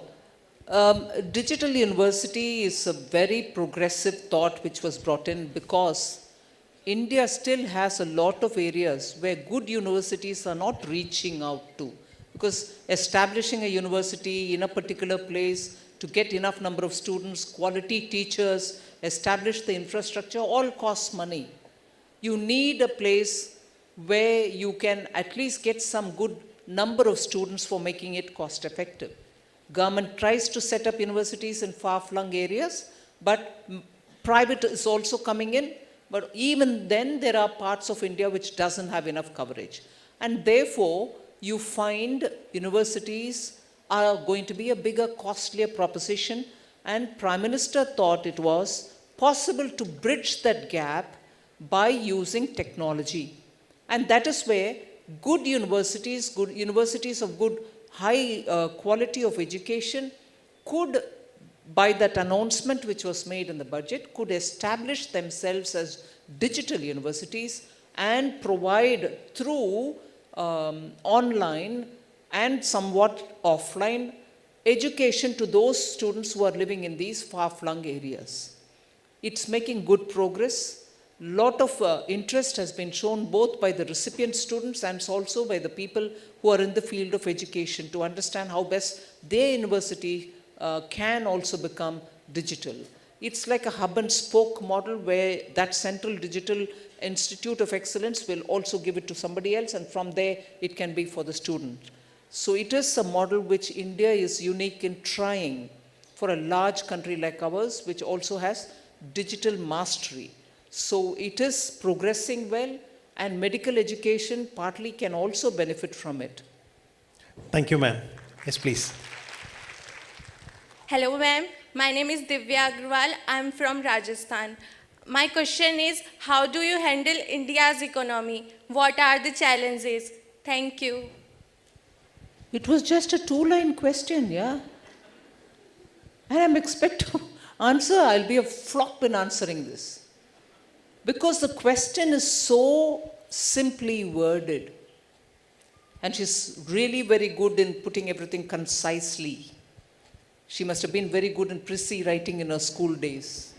Digital university is a very progressive thought which was brought in because India still has a lot of areas where good universities are not reaching out to. Because establishing a university in a particular place to get enough number of students, quality teachers, establish the infrastructure, all costs money. You need a place where you can at least get some good number of students for making it cost effective. Government tries to set up universities in far-flung areas, but Private is also coming in, but even then there are parts of India which doesn't have enough coverage. And therefore, you find universities are going to be a bigger, costlier proposition, and Prime Minister thought it was possible to bridge that gap by using technology. And that is where good universities of good high quality of education could, by that announcement which was made in the budget, could establish themselves as digital universities and provide through online and somewhat offline education to those students who are living in these far-flung areas. It's making good progress. Lot of interest has been shown both by the recipient students and also by the people who are in the field of education to understand how best their university can also become digital. It's like a hub and spoke model where that central digital institute of excellence will also give it to somebody else, and from there it can be for the student. So it is a model which India is unique in trying for a large country like ours, which also has digital mastery. So it is progressing well, and medical education partly can also benefit from it. Thank you, ma'am. Yes, please. Hello, ma'am. My name is Divya Agrawal. I'm from Rajasthan. My question is, how do you handle India's economy? What are the challenges? Thank you. It was just a two-line question, yeah? And I'm expected to answer. I'll be a flop in answering this. Because the question is so simply worded. And she's really very good in putting everything concisely. She must have been very good in prissy writing in her school days.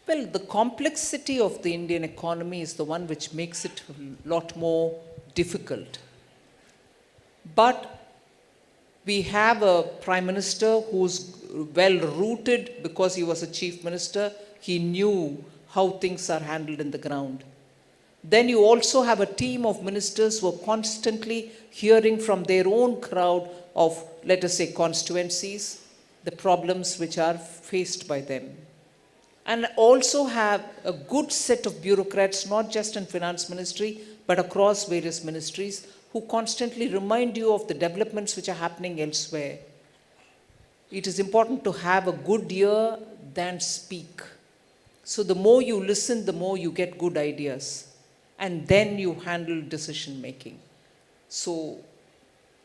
Well, the complexity of the Indian economy is the one which makes it a lot more difficult. But we have a Prime Minister who's well rooted because he was a Chief Minister. He knew how things are handled in the ground. Then you also have a team of ministers who are constantly hearing from their own crowd of, let us say, constituencies, the problems which are faced by them. And also have a good set of bureaucrats, not just in Finance Ministry, but across various ministries, who constantly remind you of the developments which are happening elsewhere. It is important to have a good ear than speak. So the more you listen, the more you get good ideas. And then you handle decision making. So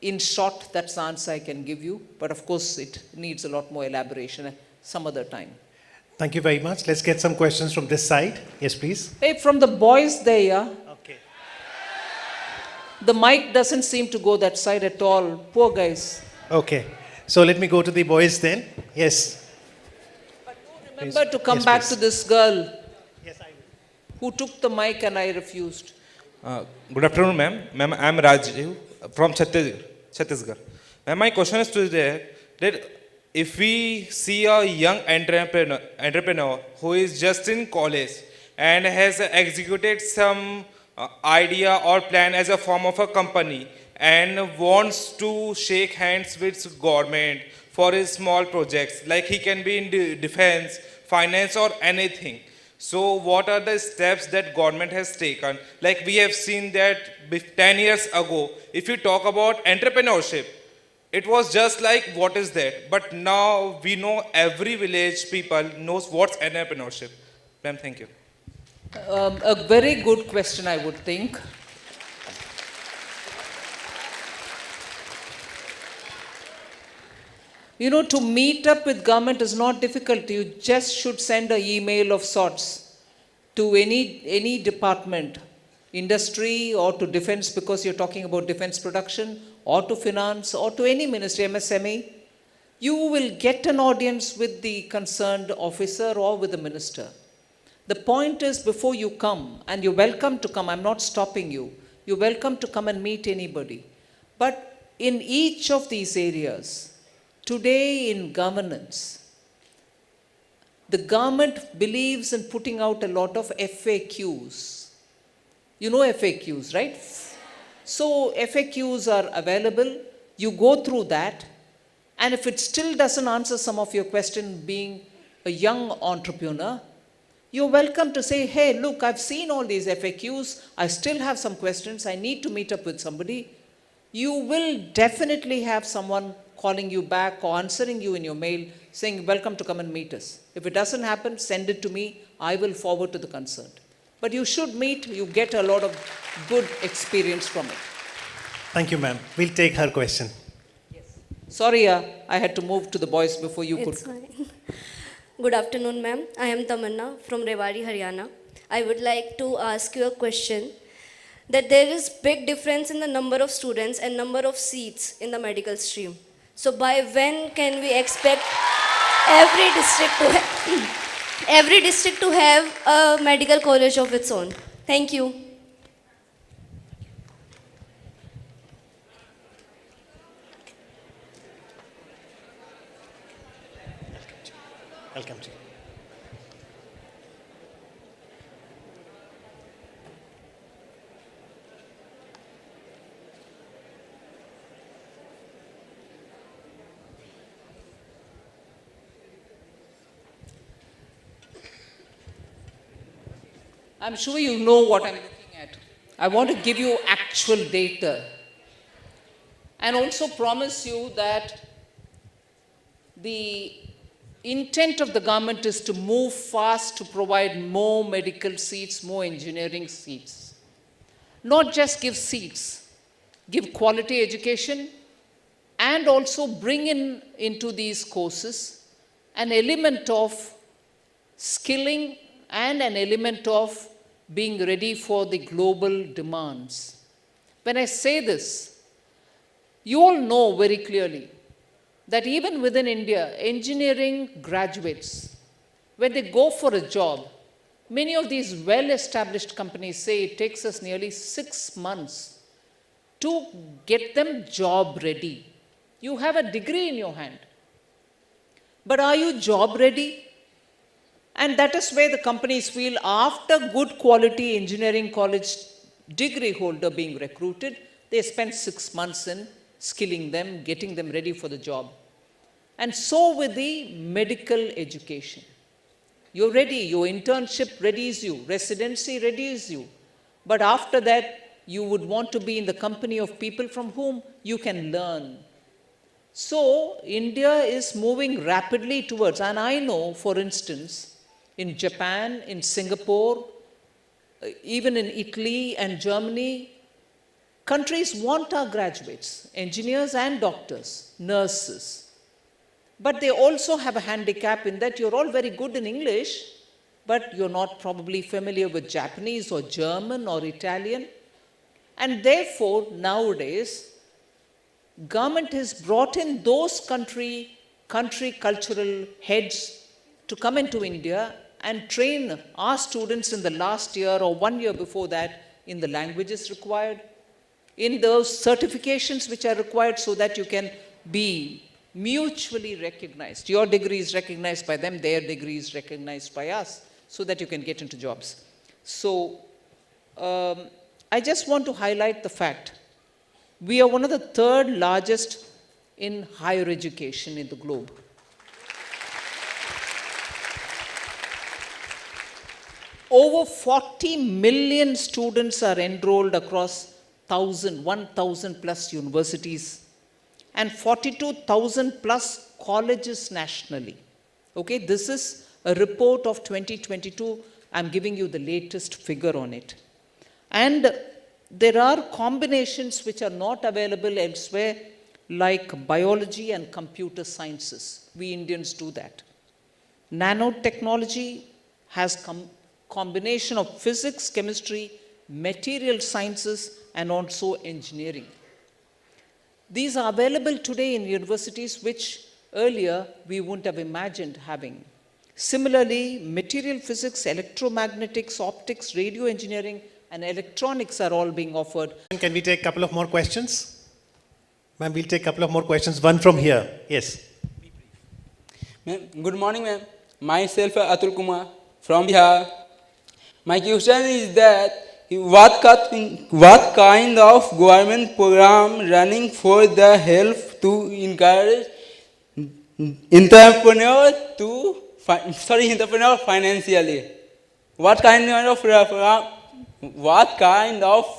in short, that's the answer I can give you. But of course, it needs a lot more elaboration some other time. Thank you very much. Let's get some questions from this side. Yes, please. Hey, from the boys there, yeah? Okay. The mic doesn't seem to go that side at all. Poor guys. Okay. So let me go to the boys then. Yes. But remember to come back to this girl. Yes, I will. Who took the mic and I refused. Good afternoon, ma'am. Ma'am, I'm Rajiv from Chhattisgarh. Ma'am, my question is to that if we see a young entrepreneur who is just in college and has executed some idea or plan as a form of a company and wants to shake hands with government for his small projects, like he can be in defense, finance or anything. So what are the steps that government has taken? Like we have seen that 10 years ago, if you talk about entrepreneurship, it was just like, what is that? But now we know every village people knows what's entrepreneurship. Ma'am, thank you. A very good question, I would think. You know, to meet up with government is not difficult. You just should send an email of sorts to any department, industry or to defense, because you're talking about defense production, or to finance, or to any ministry, MSME. You will get an audience with the concerned officer or with the minister. The point is, before you come, and you're welcome to come, I'm not stopping you, you're welcome to come and meet anybody. But in each of these areas, today in governance, the government believes in putting out a lot of FAQs. You know FAQs, right? So FAQs are available. You go through that And if it still doesn't answer some of your question, being a young entrepreneur, you're welcome to say, hey, look, I've seen all these FAQs. I still have some questions. I need to meet up with somebody. You will definitely have someone calling you back or answering you in your mail saying, welcome to come and meet us. If it doesn't happen, send it to me. I will forward to the concerned. But you should meet. You get a lot of good experience from it. Thank you, ma'am. We'll take her question. Sorry, I had to move to the boys before you It's could. fine. Good afternoon, ma'am. I am Tamanna from Rewari, Haryana. I would like to ask you a question. That there is big difference in the number of students and number of seats in the medical stream. So by when can we expect every district to have a medical college of its own? Thank you. Welcome to you. I'm sure you know what I'm looking at. I want to give you actual data and also promise you that the intent of the government is to move fast to provide more medical seats, more engineering seats. Not just give seats, give quality education and also bring into these courses an element of skilling and an element of being ready for the global demands. When I say this, you all know very clearly that even within India, engineering graduates, when they go for a job, many of these well-established companies say it takes us nearly 6 months to get them job ready. You have a degree in your hand, but are you job ready? And that is where the companies feel after good quality engineering college degree holder being recruited, they spend 6 months in skilling them, getting them ready for the job. And so with the medical education. You're ready, your internship readies you, residency readies you. But after that, you would want to be in the company of people from whom you can learn. So India is moving rapidly towards, and I know, for instance, in Japan, in Singapore, even in Italy and Germany, countries want our graduates, engineers and doctors, nurses. But they also have a handicap in that you're all very good in English, but you're not probably familiar with Japanese or German or Italian. And therefore, nowadays, government has brought in those country cultural heads to come into India and train our students in the last year or 1 year before that in the languages required, in those certifications which are required so that you can be mutually recognized. Your degree is recognized by them, their degree is recognized by us, so that you can get into jobs. So I just want to highlight the fact we are one of the third largest in higher education in the globe. Over 40 million students are enrolled across 1,000 plus universities and 42,000 plus colleges nationally. Okay, this is a report of 2022. I'm giving you the latest figure on it. And there are combinations which are not available elsewhere, like biology and computer sciences. We Indians do that. Nanotechnology has combination of physics, chemistry, material sciences, and also engineering. These are available today in universities which earlier we wouldn't have imagined having. Similarly, material physics, electromagnetics, optics, radio engineering, and electronics are all being offered. Can we take a couple of more questions? Ma'am, we'll take a couple of more questions. One from here. Yes. Ma'am, good morning, ma'am. Myself, Atul Kumar from Bihar. My question is that what kind of government program running for the help to encourage entrepreneur entrepreneur financially. What kind of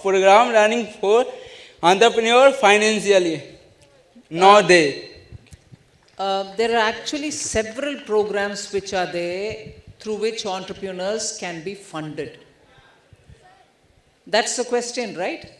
program running for entrepreneur financially nowadays? There are actually several programs which are there through which entrepreneurs can be funded. That's the question, right?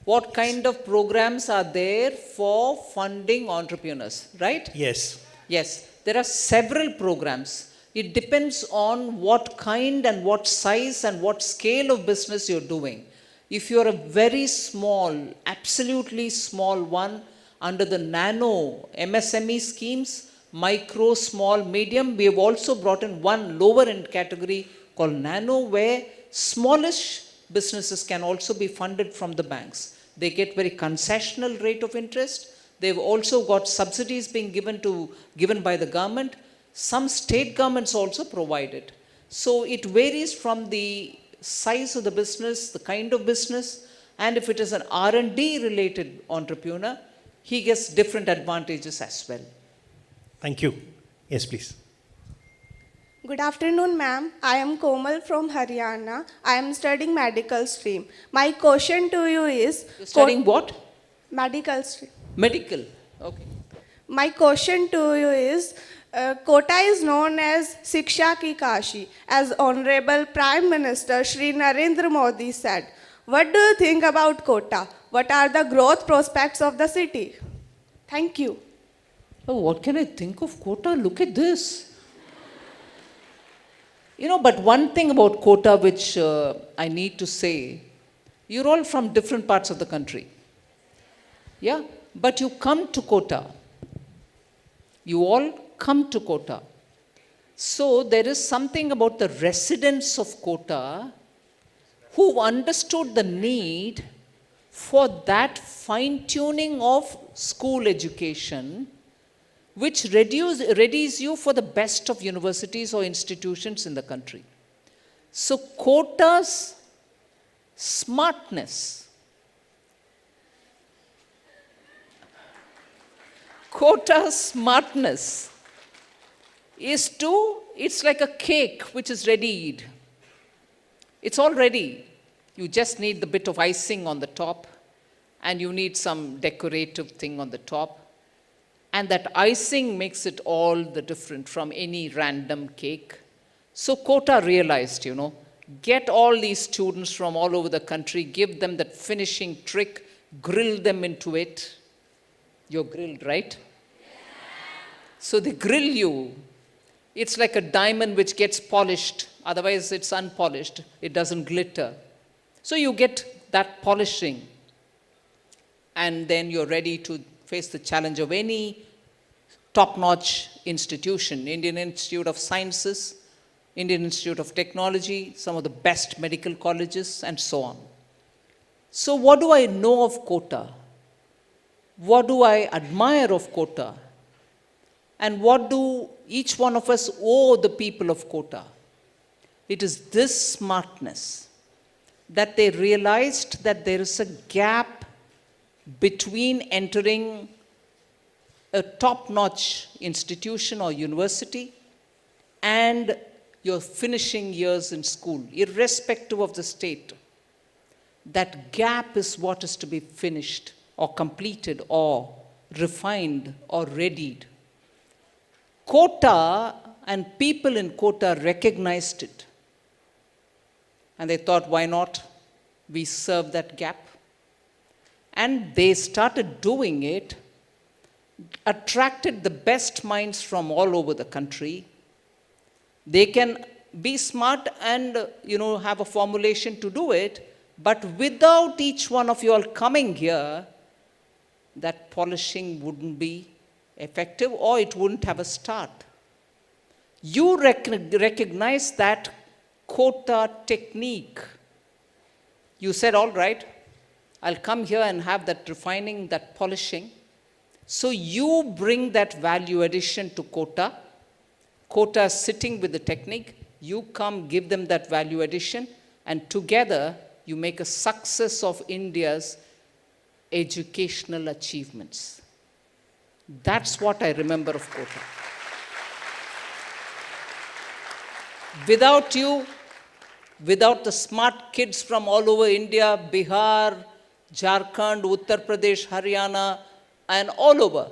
What kind of programs are there for funding entrepreneurs, right? Yes. Yes, there are several programs. It depends on what kind and what size and what scale of business you're doing. If you're a very small, absolutely small one, under the nano MSME schemes, micro, small, medium, we have also brought in one lower end category called nano, where smallish businesses can also be funded from the banks. They get very concessional rate of interest. They've also got subsidies being given by the government. Some state governments also provide it. So it varies from the size of the business, the kind of business, and if it is an R&D related entrepreneur, he gets different advantages as well. Thank you. Yes, please. Good afternoon, ma'am. I am Komal from Haryana. I am studying medical stream. My question to you is... You're studying what? Medical stream. Medical. Okay. My question to you is, Kota is known as Shiksha Ki Kashi, as Honorable Prime Minister Shri Narendra Modi said. What do you think about Kota? What are the growth prospects of the city? Thank you. Oh, what can I think of Kota? Look at this. You know, but one thing about Kota which I need to say, you're all from different parts of the country. Yeah, but you come to Kota. You all come to Kota. So there is something about the residents of Kota who understood the need for that fine-tuning of school education, which readies you for the best of universities or institutions in the country. So Kota's smartness, is it's like a cake which is readied. It's all ready. You just need the bit of icing on the top, and you need some decorative thing on the top. And that icing makes it all the different from any random cake. So Kota realized, get all these students from all over the country, give them that finishing trick, grill them into it. You're grilled, right? So they grill you. It's like a diamond which gets polished. Otherwise, it's unpolished. It doesn't glitter. So you get that polishing. And then you're ready to face the challenge of any top-notch institution. Indian Institute of Sciences, Indian Institute of Technology, some of the best medical colleges, and so on. So what do I know of Kota? What do I admire of Kota? And what do each one of us owe the people of Kota? It is this smartness that they realized that there is a gap between entering a top-notch institution or university and your finishing years in school, irrespective of the state. That gap is what is to be finished or completed or refined or readied. Kota and people in Kota recognized it. And they thought, why not we serve that gap? And they started doing it, attracted the best minds from all over the country. They can be smart and, have a formulation to do it, but without each one of you all coming here, that polishing wouldn't be effective or it wouldn't have a start. You recognize that Kota technique. You said, all right, I'll come here and have that refining, that polishing. So you bring that value addition to Kota. Kota is sitting with the technique. You come, give them that value addition, and together you make a success of India's educational achievements. That's what I remember of Kota. Without you, without the smart kids from all over India, Bihar, Jharkhand, Uttar Pradesh, Haryana, and all over,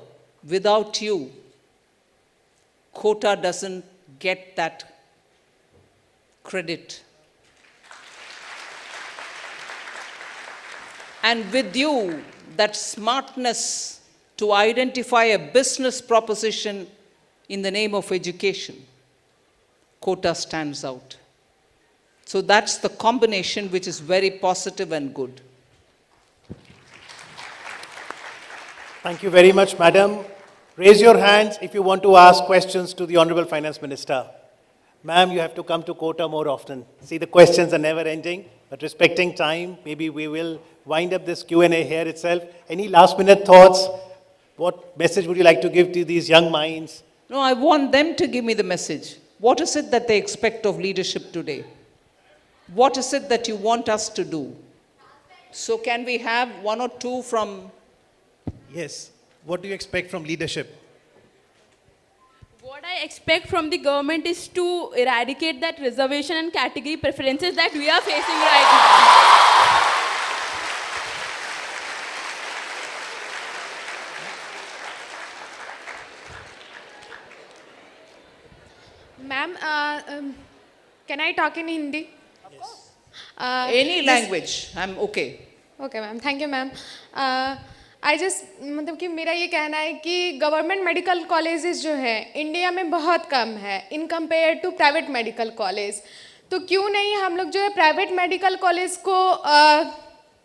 without you, Kota doesn't get that credit. And with you, that smartness to identify a business proposition in the name of education, Kota stands out. So that's the combination which is very positive and good. Thank you very much, madam. Raise your hands if you want to ask questions to the Honorable Finance Minister. Ma'am, you have to come to Kota more often. See, the questions are never ending, but respecting time, maybe we will wind up this Q&A here itself. Any last minute thoughts? What message would you like to give to these young minds? No, I want them to give me the message. What is it that they expect of leadership today? What is it that you want us to do? So can we have one or two from... Yes. What do you expect from leadership? What I expect from the government is to eradicate that reservation and category preferences that we are facing right now. Ma'am, can I talk in Hindi? Of course. Any language, I'm okay. Okay, ma'am. Thank you, ma'am. I just मतलब कि मेरा ये कहना है कि government medical colleges जो है India में बहुत कम है in compare to private medical college. तो क्यों नहीं हम लोग जो है प्राइवेट मेडिकल कॉलेज को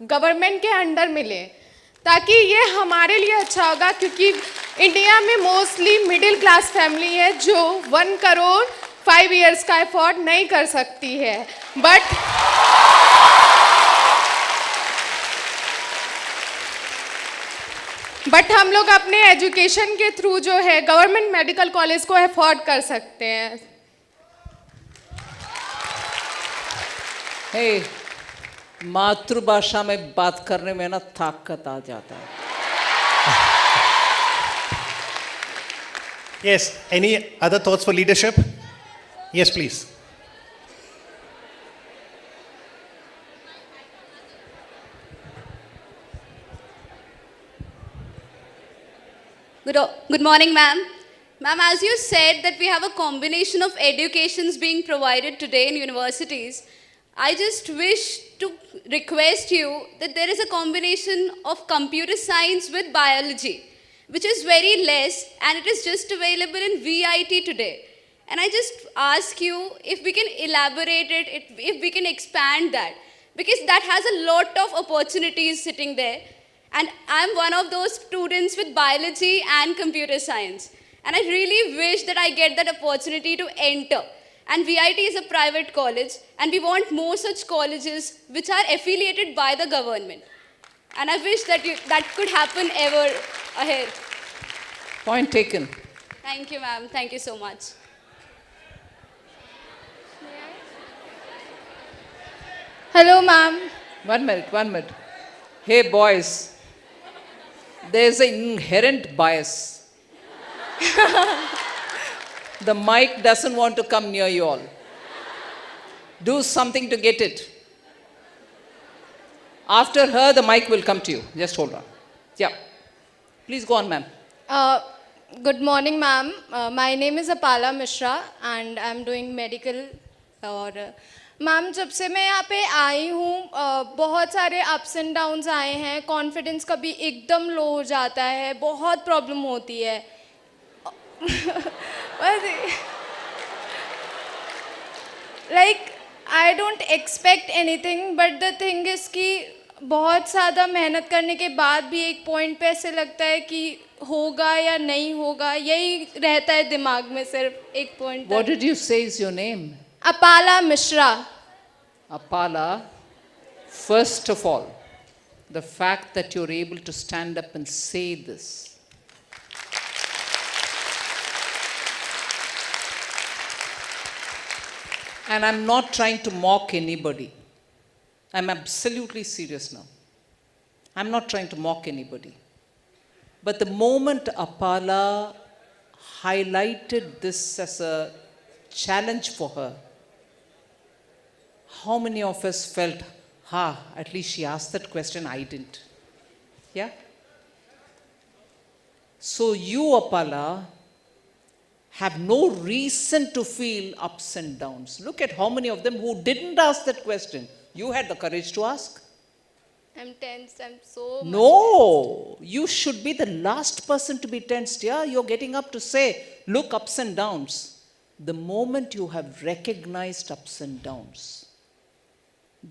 गवर्नमेंट के अंडर मिले, ताकि ये हमारे लिए अच्छा होगा, क्योंकि इंडिया में मोस्टली मिडिल क्लास फैमिली है जो 1 करोड़ 5 इयर्स का एफोर्ड नहीं कर सकती है. बट हम लोग अपने एजुकेशन के थ्रू जो है गवर्नमेंट मेडिकल कॉलेज को अफोर्ड कर सकते हैं. हे, मातृभाषा में बात करने में ना ताकत आ जाता है. Yes. Any other thoughts for leadership? Yes, please. Good morning, ma'am. Ma'am, as you said that we have a combination of educations being provided today in universities, I just wish to request you that there is a combination of computer science with biology, which is very less and it is just available in VIT today. And I just ask you if we can elaborate it, if we can expand that, because that has a lot of opportunities sitting there. And I'm one of those students with biology and computer science. And I really wish that I get that opportunity to enter. And VIT is a private college, and we want more such colleges which are affiliated by the government. And I wish that that could happen ever ahead. Point taken. Thank you, ma'am. Thank you so much. Hello, ma'am. 1 minute, 1 minute. Hey, boys. There's an inherent bias. The mic doesn't want to come near you all. Do something to get it. After her, the mic will come to you. Just hold on. Yeah. Please go on, ma'am. Good morning, ma'am. My name is Apala Mishra and I'm doing medical. और ma'am जब से मैं यहाँ पे आई हूँ बहुत सारे ups and downs आए हैं. कॉन्फिडेंस कभी एकदम लो हो जाता है, बहुत प्रॉब्लम होती है. Like I don't expect anything, but the thing is कि बहुत ज़्यादा मेहनत करने के बाद भी एक पॉइंट पे ऐसे लगता है कि होगा या नहीं होगा, यही रहता है दिमाग में सिर्फ एक point. What did you say is your name? Apala Mishra. Apala, first of all, the fact that you're able to stand up and say this. And I'm not trying to mock anybody. I'm absolutely serious now. I'm not trying to mock anybody. But the moment Apala highlighted this as a challenge for her, how many of us felt, at least she asked that question, I didn't. Yeah? So you, Apala, have no reason to feel ups and downs. Look at how many of them who didn't ask that question. You had the courage to ask. I'm tensed. I'm so much No, you should be the last person to be tensed. Yeah, you're getting up to say, look, ups and downs. The moment you have recognized ups and downs,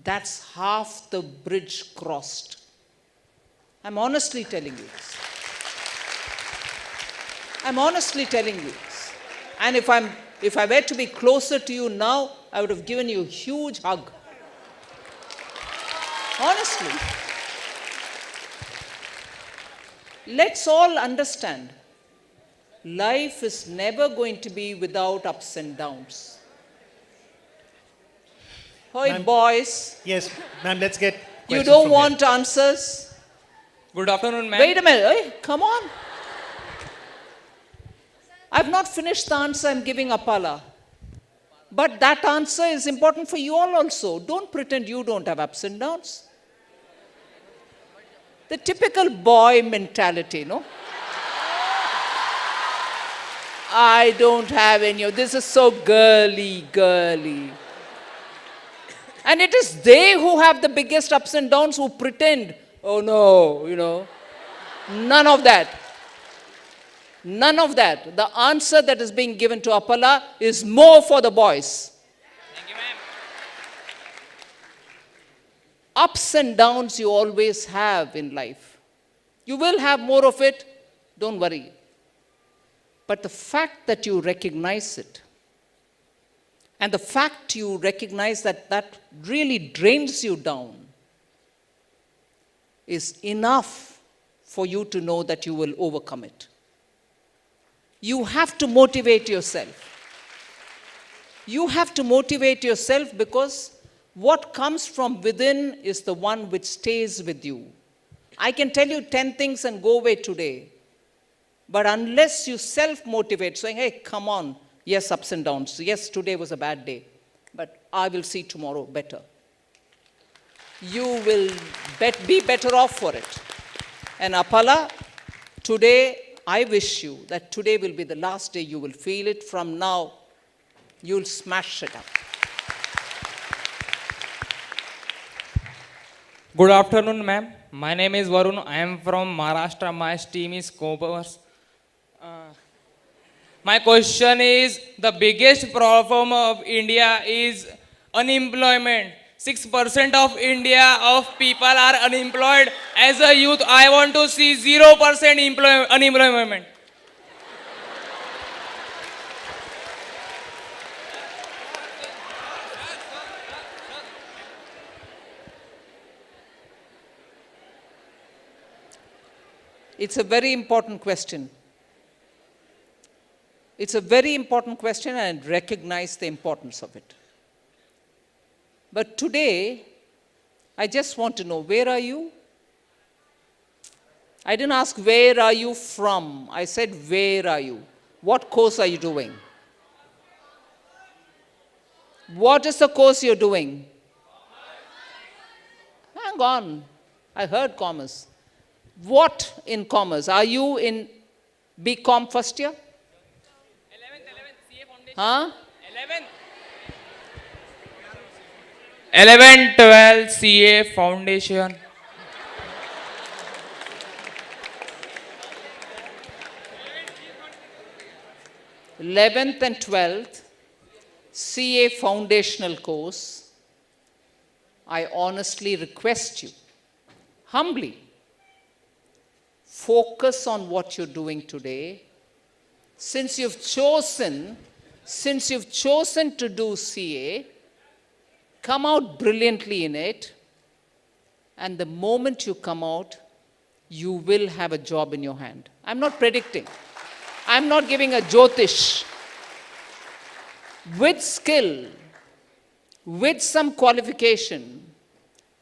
that's half the bridge crossed. I'm honestly telling you this. I'm honestly telling you this. And if I were to be closer to you now, I would have given you a huge hug. Honestly. Let's all understand, life is never going to be without ups and downs. Hey, boys. Yes, ma'am, let's get You questions don't from want answers? Good afternoon, ma'am. Wait a minute. Hey, come on. I've not finished the answer I'm giving Apala. But that answer is important for you all also. Don't pretend you don't have ups and downs. The typical boy mentality, no? I don't have any of this. Is so girly. And it is they who have the biggest ups and downs who pretend, oh no, None of that. None of that. The answer that is being given to Apala is more for the boys. Thank you, ma'am. Ups and downs you always have in life. You will have more of it, don't worry. But the fact that you recognize it, and the fact you recognize that that really drains you down, is enough for you to know that you will overcome it. You have to motivate yourself. You have to motivate yourself because what comes from within is the one which stays with you. I can tell you 10 things and go away today. But unless you self-motivate, saying, hey, come on, yes, ups and downs. Yes, today was a bad day, but I will see tomorrow better. You will be better off for it. And Apala, today, I wish you that today will be the last day you will feel it. From now, you'll smash it up. Good afternoon, ma'am. My name is Varun. I am from Maharashtra. My stream is commerce. My question is, the biggest problem of India is unemployment. 6% of India of people are unemployed. As a youth, I want to see 0% unemployment. It's a very important question. It's a very important question, and I recognize the importance of it. But today, I just want to know, where are you? I didn't ask, where are you from? I said, where are you? What course are you doing? What is the course you're doing? Hang on. I heard commerce. What in commerce? Are you in BCom first year? 11th, 12th CA Foundation. Huh? 11th and 12th CA foundational course. I honestly request you, humbly, focus on what you're doing today. Since you've chosen to do CA, come out brilliantly in it, and the moment you come out, you will have a job in your hand. I'm not predicting. I'm not giving a jyotish. With skill, with some qualification,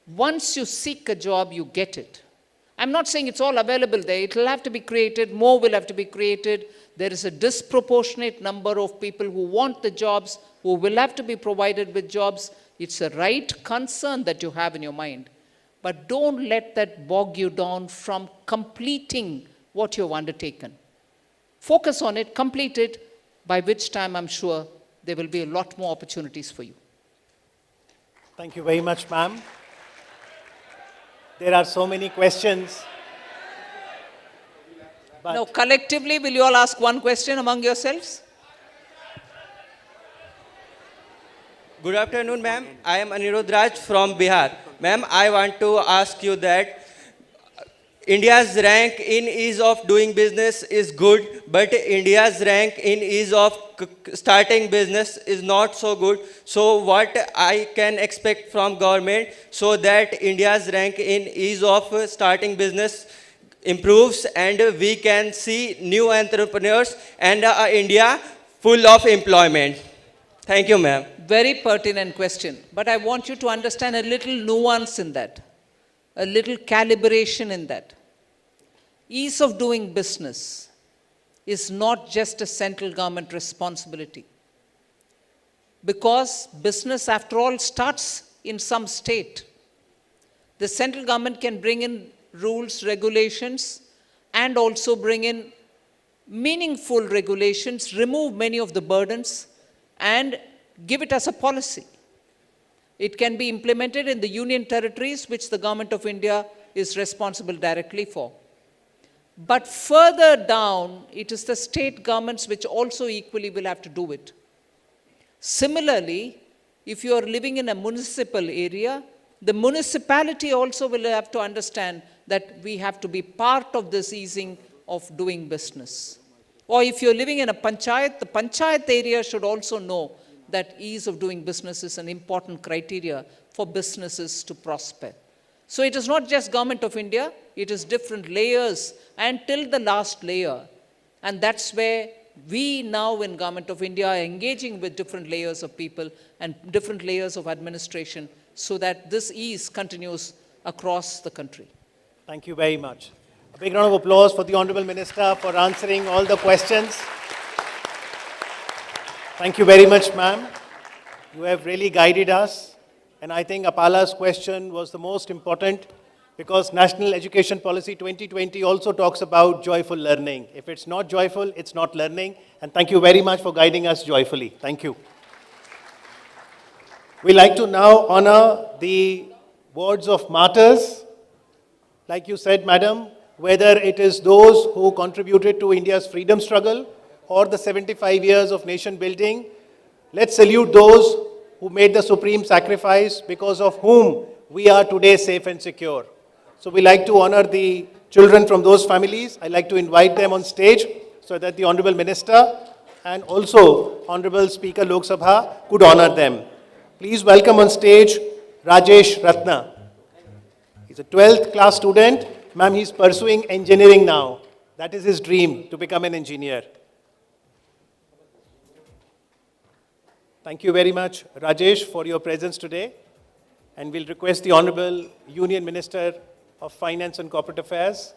once you seek a job, you get it. I'm not saying it's all available there. It will have to be created. More will have to be created. There is a disproportionate number of people who want the jobs, who will have to be provided with jobs. It's a right concern that you have in your mind. But don't let that bog you down from completing what you've undertaken. Focus on it, complete it, by which time I'm sure there will be a lot more opportunities for you. Thank you very much, ma'am. There are so many questions. But Now, collectively, will you all ask one question among yourselves? Good afternoon, ma'am. I am Anirudh Raj from Bihar. Ma'am, I want to ask you that India's rank in ease of doing business is good, but India's rank in ease of starting business is not so good. So what I can expect from government so that India's rank in ease of starting business improves and we can see new entrepreneurs and India full of employment. Thank you, ma'am. Very pertinent question. But I want you to understand a little nuance in that, a little calibration in that. Ease of doing business is not just a central government responsibility. Because business, after all, starts in some state. The central government can bring in rules, regulations, and also bring in meaningful regulations, remove many of the burdens, and give it as a policy. It can be implemented in the union territories, which the Government of India is responsible directly for. But further down, it is the state governments which also equally will have to do it. Similarly, if you are living in a municipal area, the municipality also will have to understand that we have to be part of this easing of doing business. Or if you're living in a panchayat, the panchayat area should also know that ease of doing business is an important criteria for businesses to prosper. So it is not just Government of India, it is different layers until the last layer. And that's where we now in Government of India are engaging with different layers of people and different layers of administration so that this ease continues across the country. thank you very much. A big round of applause for the Honorable Minister for answering all the questions. Thank you very much, ma'am. You have really guided us. And I think Apala's question was the most important because National Education Policy 2020 also talks about joyful learning. If it's not joyful, it's not learning. And thank you very much for guiding us joyfully. Thank you. We like to now honor the words of martyrs. Like you said, madam, whether it is those who contributed to India's freedom struggle or the 75 years of nation building, let's salute those who made the supreme sacrifice because of whom we are today safe and secure. So we like to honor the children from those families. I like to invite them on stage so that the Honorable Minister and also Honorable Speaker Lok Sabha could honor them. Please welcome on stage Rajesh Ratna. He's a 12th class student. Ma'am, he's pursuing engineering now. That is his dream, to become an engineer. Thank you very much, Rajesh, for your presence today. And we'll request the Honorable Union Minister of Finance and Corporate Affairs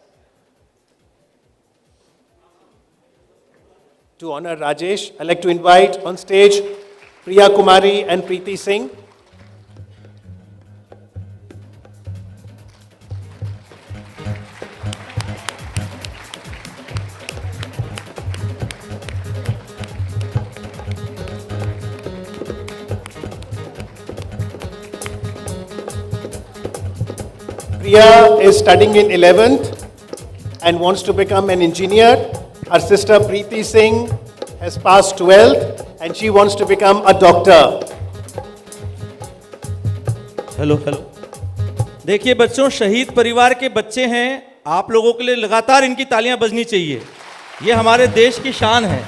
to honor Rajesh. I'd like to invite on stage Priya Kumari and Preeti Singh. Priya is studying in 11th and wants to become an engineer. Her sister Preeti Singh has passed 12th and she wants to become a doctor. Hello देखिए बच्चों, शहीद परिवार के बच्चे हैं, आप लोगों के लिए लगातार इनकी तालियां बजनी चाहिए। ये हमारे देश की शान है।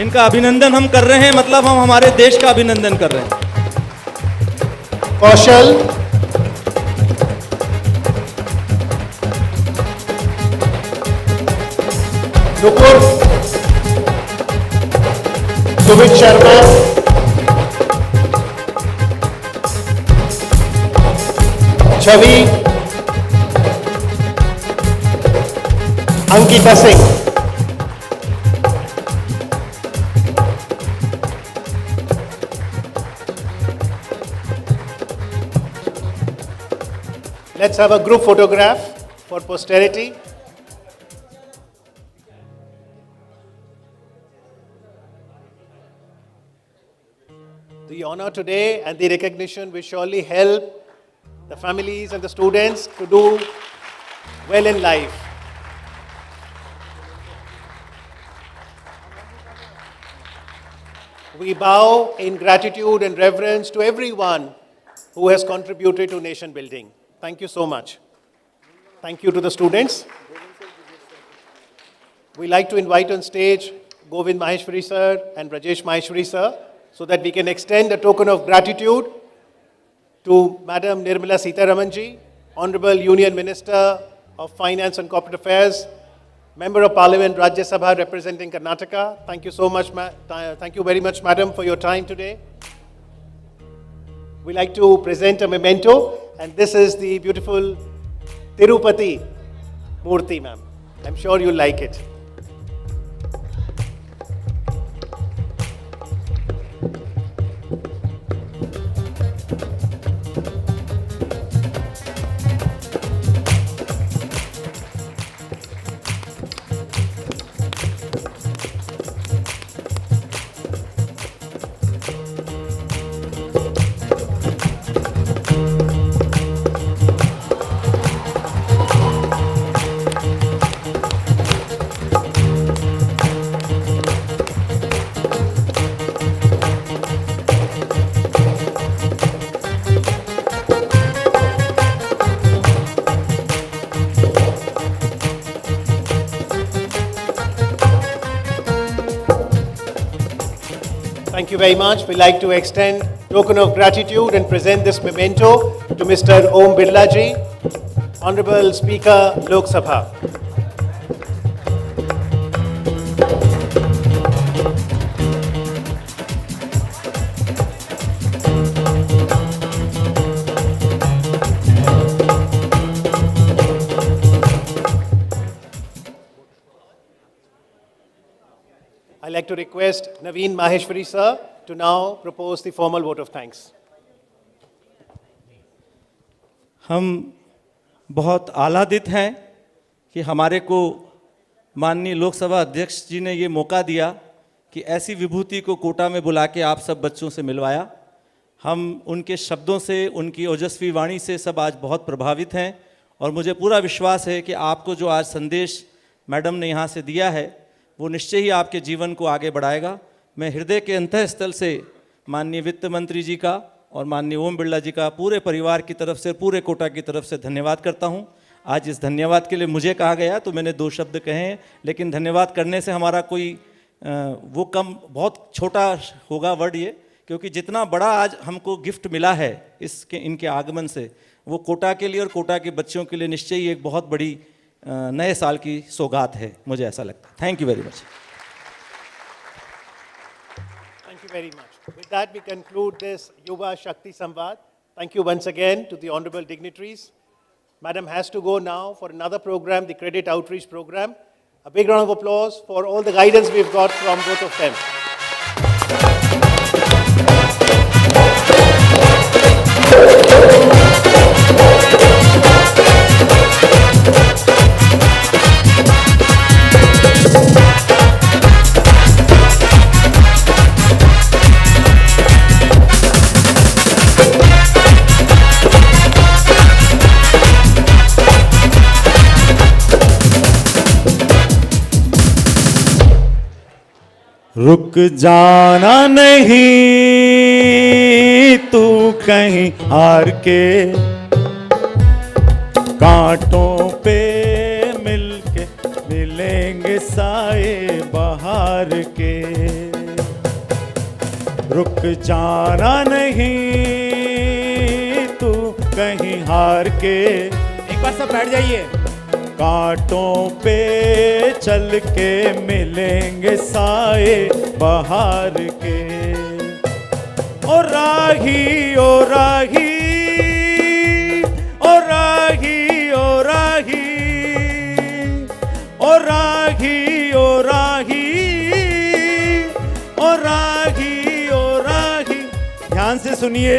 इनका अभिनंदन हम कर रहे हैं, मतलब हम हमारे देश का अभिनंदन कर रहे हैं। कौशल, नुपुर, सुमित शर्मा, छवि, Ankita Singh. Let's have a group photograph for posterity. The honor today and the recognition will surely help the families and the students to do well in life. We bow in gratitude and reverence to everyone who has contributed to nation building. Thank you so much. Thank you to the students. We like to invite on stage Govind Maheshwari sir and Rajesh Maheshwari sir so that we can extend a token of gratitude to Madam Nirmala Sitharaman ji, Honorable Union Minister of Finance and Corporate Affairs, Member of Parliament Rajya Sabha representing Karnataka. Thank you so much, thank you very much, Madam, for your time today. We like to present a memento, and this is the beautiful Tirupati Murti, ma'am. I'm sure you'll like it. Thank you very much. We'd like to extend token of gratitude and present this memento to Mr. Om Birla ji, Honorable Speaker, Lok Sabha. I'd like to request Naveen Maheshwari sir to now propose the formal vote of thanks. हम बहुत आह्लादित हैं कि हमारे को माननीय लोकसभा अध्यक्ष जी ने ये मौका दिया कि ऐसी विभूति को कोटा में बुला के आप सब बच्चों से मिलवाया। हम उनके शब्दों से, उनकी ओजस्वी वाणी से सब आज बहुत प्रभावित हैं और मुझे पूरा विश्वास है कि आपको जो आज संदेश मैडम ने यहाँ से दिया है वो निश्चय ही आपके जीवन को आगे बढ़ाएगा। मैं हृदय के अंतःस्थल से माननीय वित्त मंत्री जी का और माननीय ओम बिरला जी का पूरे परिवार की तरफ से, पूरे कोटा की तरफ से धन्यवाद करता हूं। आज इस धन्यवाद के लिए मुझे कहा गया तो मैंने 2 शब्द कहे हैं, लेकिन धन्यवाद करने से हमारा कोई वो कम, बहुत छोटा होगा वर्ड ये, क्योंकि जितना बड़ा आज हमको गिफ्ट मिला है इनके आगमन से, वो कोटा के लिए और कोटा के बच्चों के लिए निश्चय ही एक बहुत बड़ी नए साल की सौगात है, मुझे ऐसा लगता है। Thank you very much. Thank you very much. With that, we conclude this Yuva Shakti Samvad. Thank you once again to the honorable dignitaries. Madam has to go now for another program, the Credit Outreach Program. A big round of applause for all the guidance we've got from both of them. रुक जाना नहीं तू कहीं हार के, कांटों पे मिलके मिलेंगे साए बहार के। रुक जाना नहीं तू कहीं हार के, एक बार सब बैठ जाइए। कांटों पे चल के मिलेंगे साए बहार के। ओ राही ओ राही ओ राही ओ राही ओ राही सुनिए,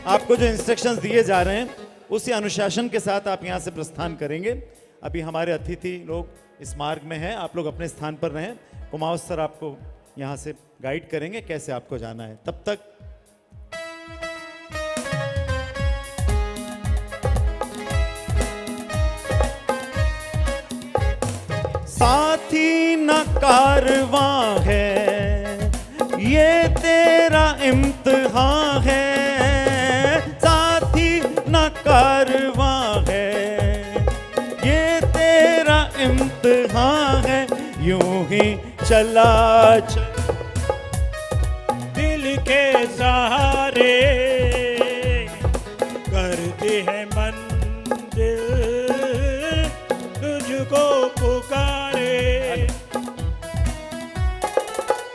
आपको जो इंस्ट्रक्शंस दिए जा रहे हैं उसी अनुशासन के साथ आप यहाँ से प्रस्थान करेंगे। अभी हमारे अतिथि लोग इस मार्ग में हैं, आप लोग अपने स्थान पर रहें। कुमाऊं सर आपको यहाँ से गाइड करेंगे कैसे आपको जाना है। तब तक साथी न कारवां है, ये तेरा इम्तिहान है। साथी न कारवां है, ये तेरा इम्तिहान है। यूं ही चला दिल के सहारे करती है मंजिल, तुझको पुकारे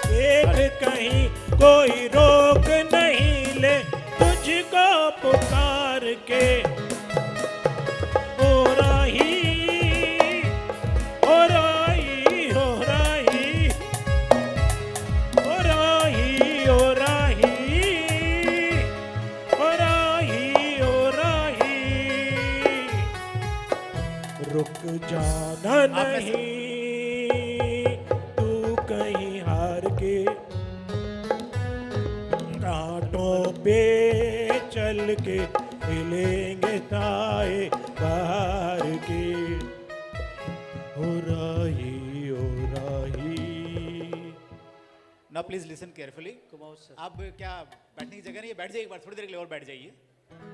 देख कहीं कोई रोक नहीं ले, तुझको पुकार के हो रही हो रही हो रही हो रही हो रही हो रही हो रही। रुक जाना नहीं तू कहीं हार के, कांटों पे चल के मिलेंगे ताए बाहर के। हो रही हो रही। ना प्लीज लिसन केयरफुली। अब क्या बैठने की जगह नहीं है, बैठ जाइए एक बार, थोड़ी देर के लिए और बैठ जाइए।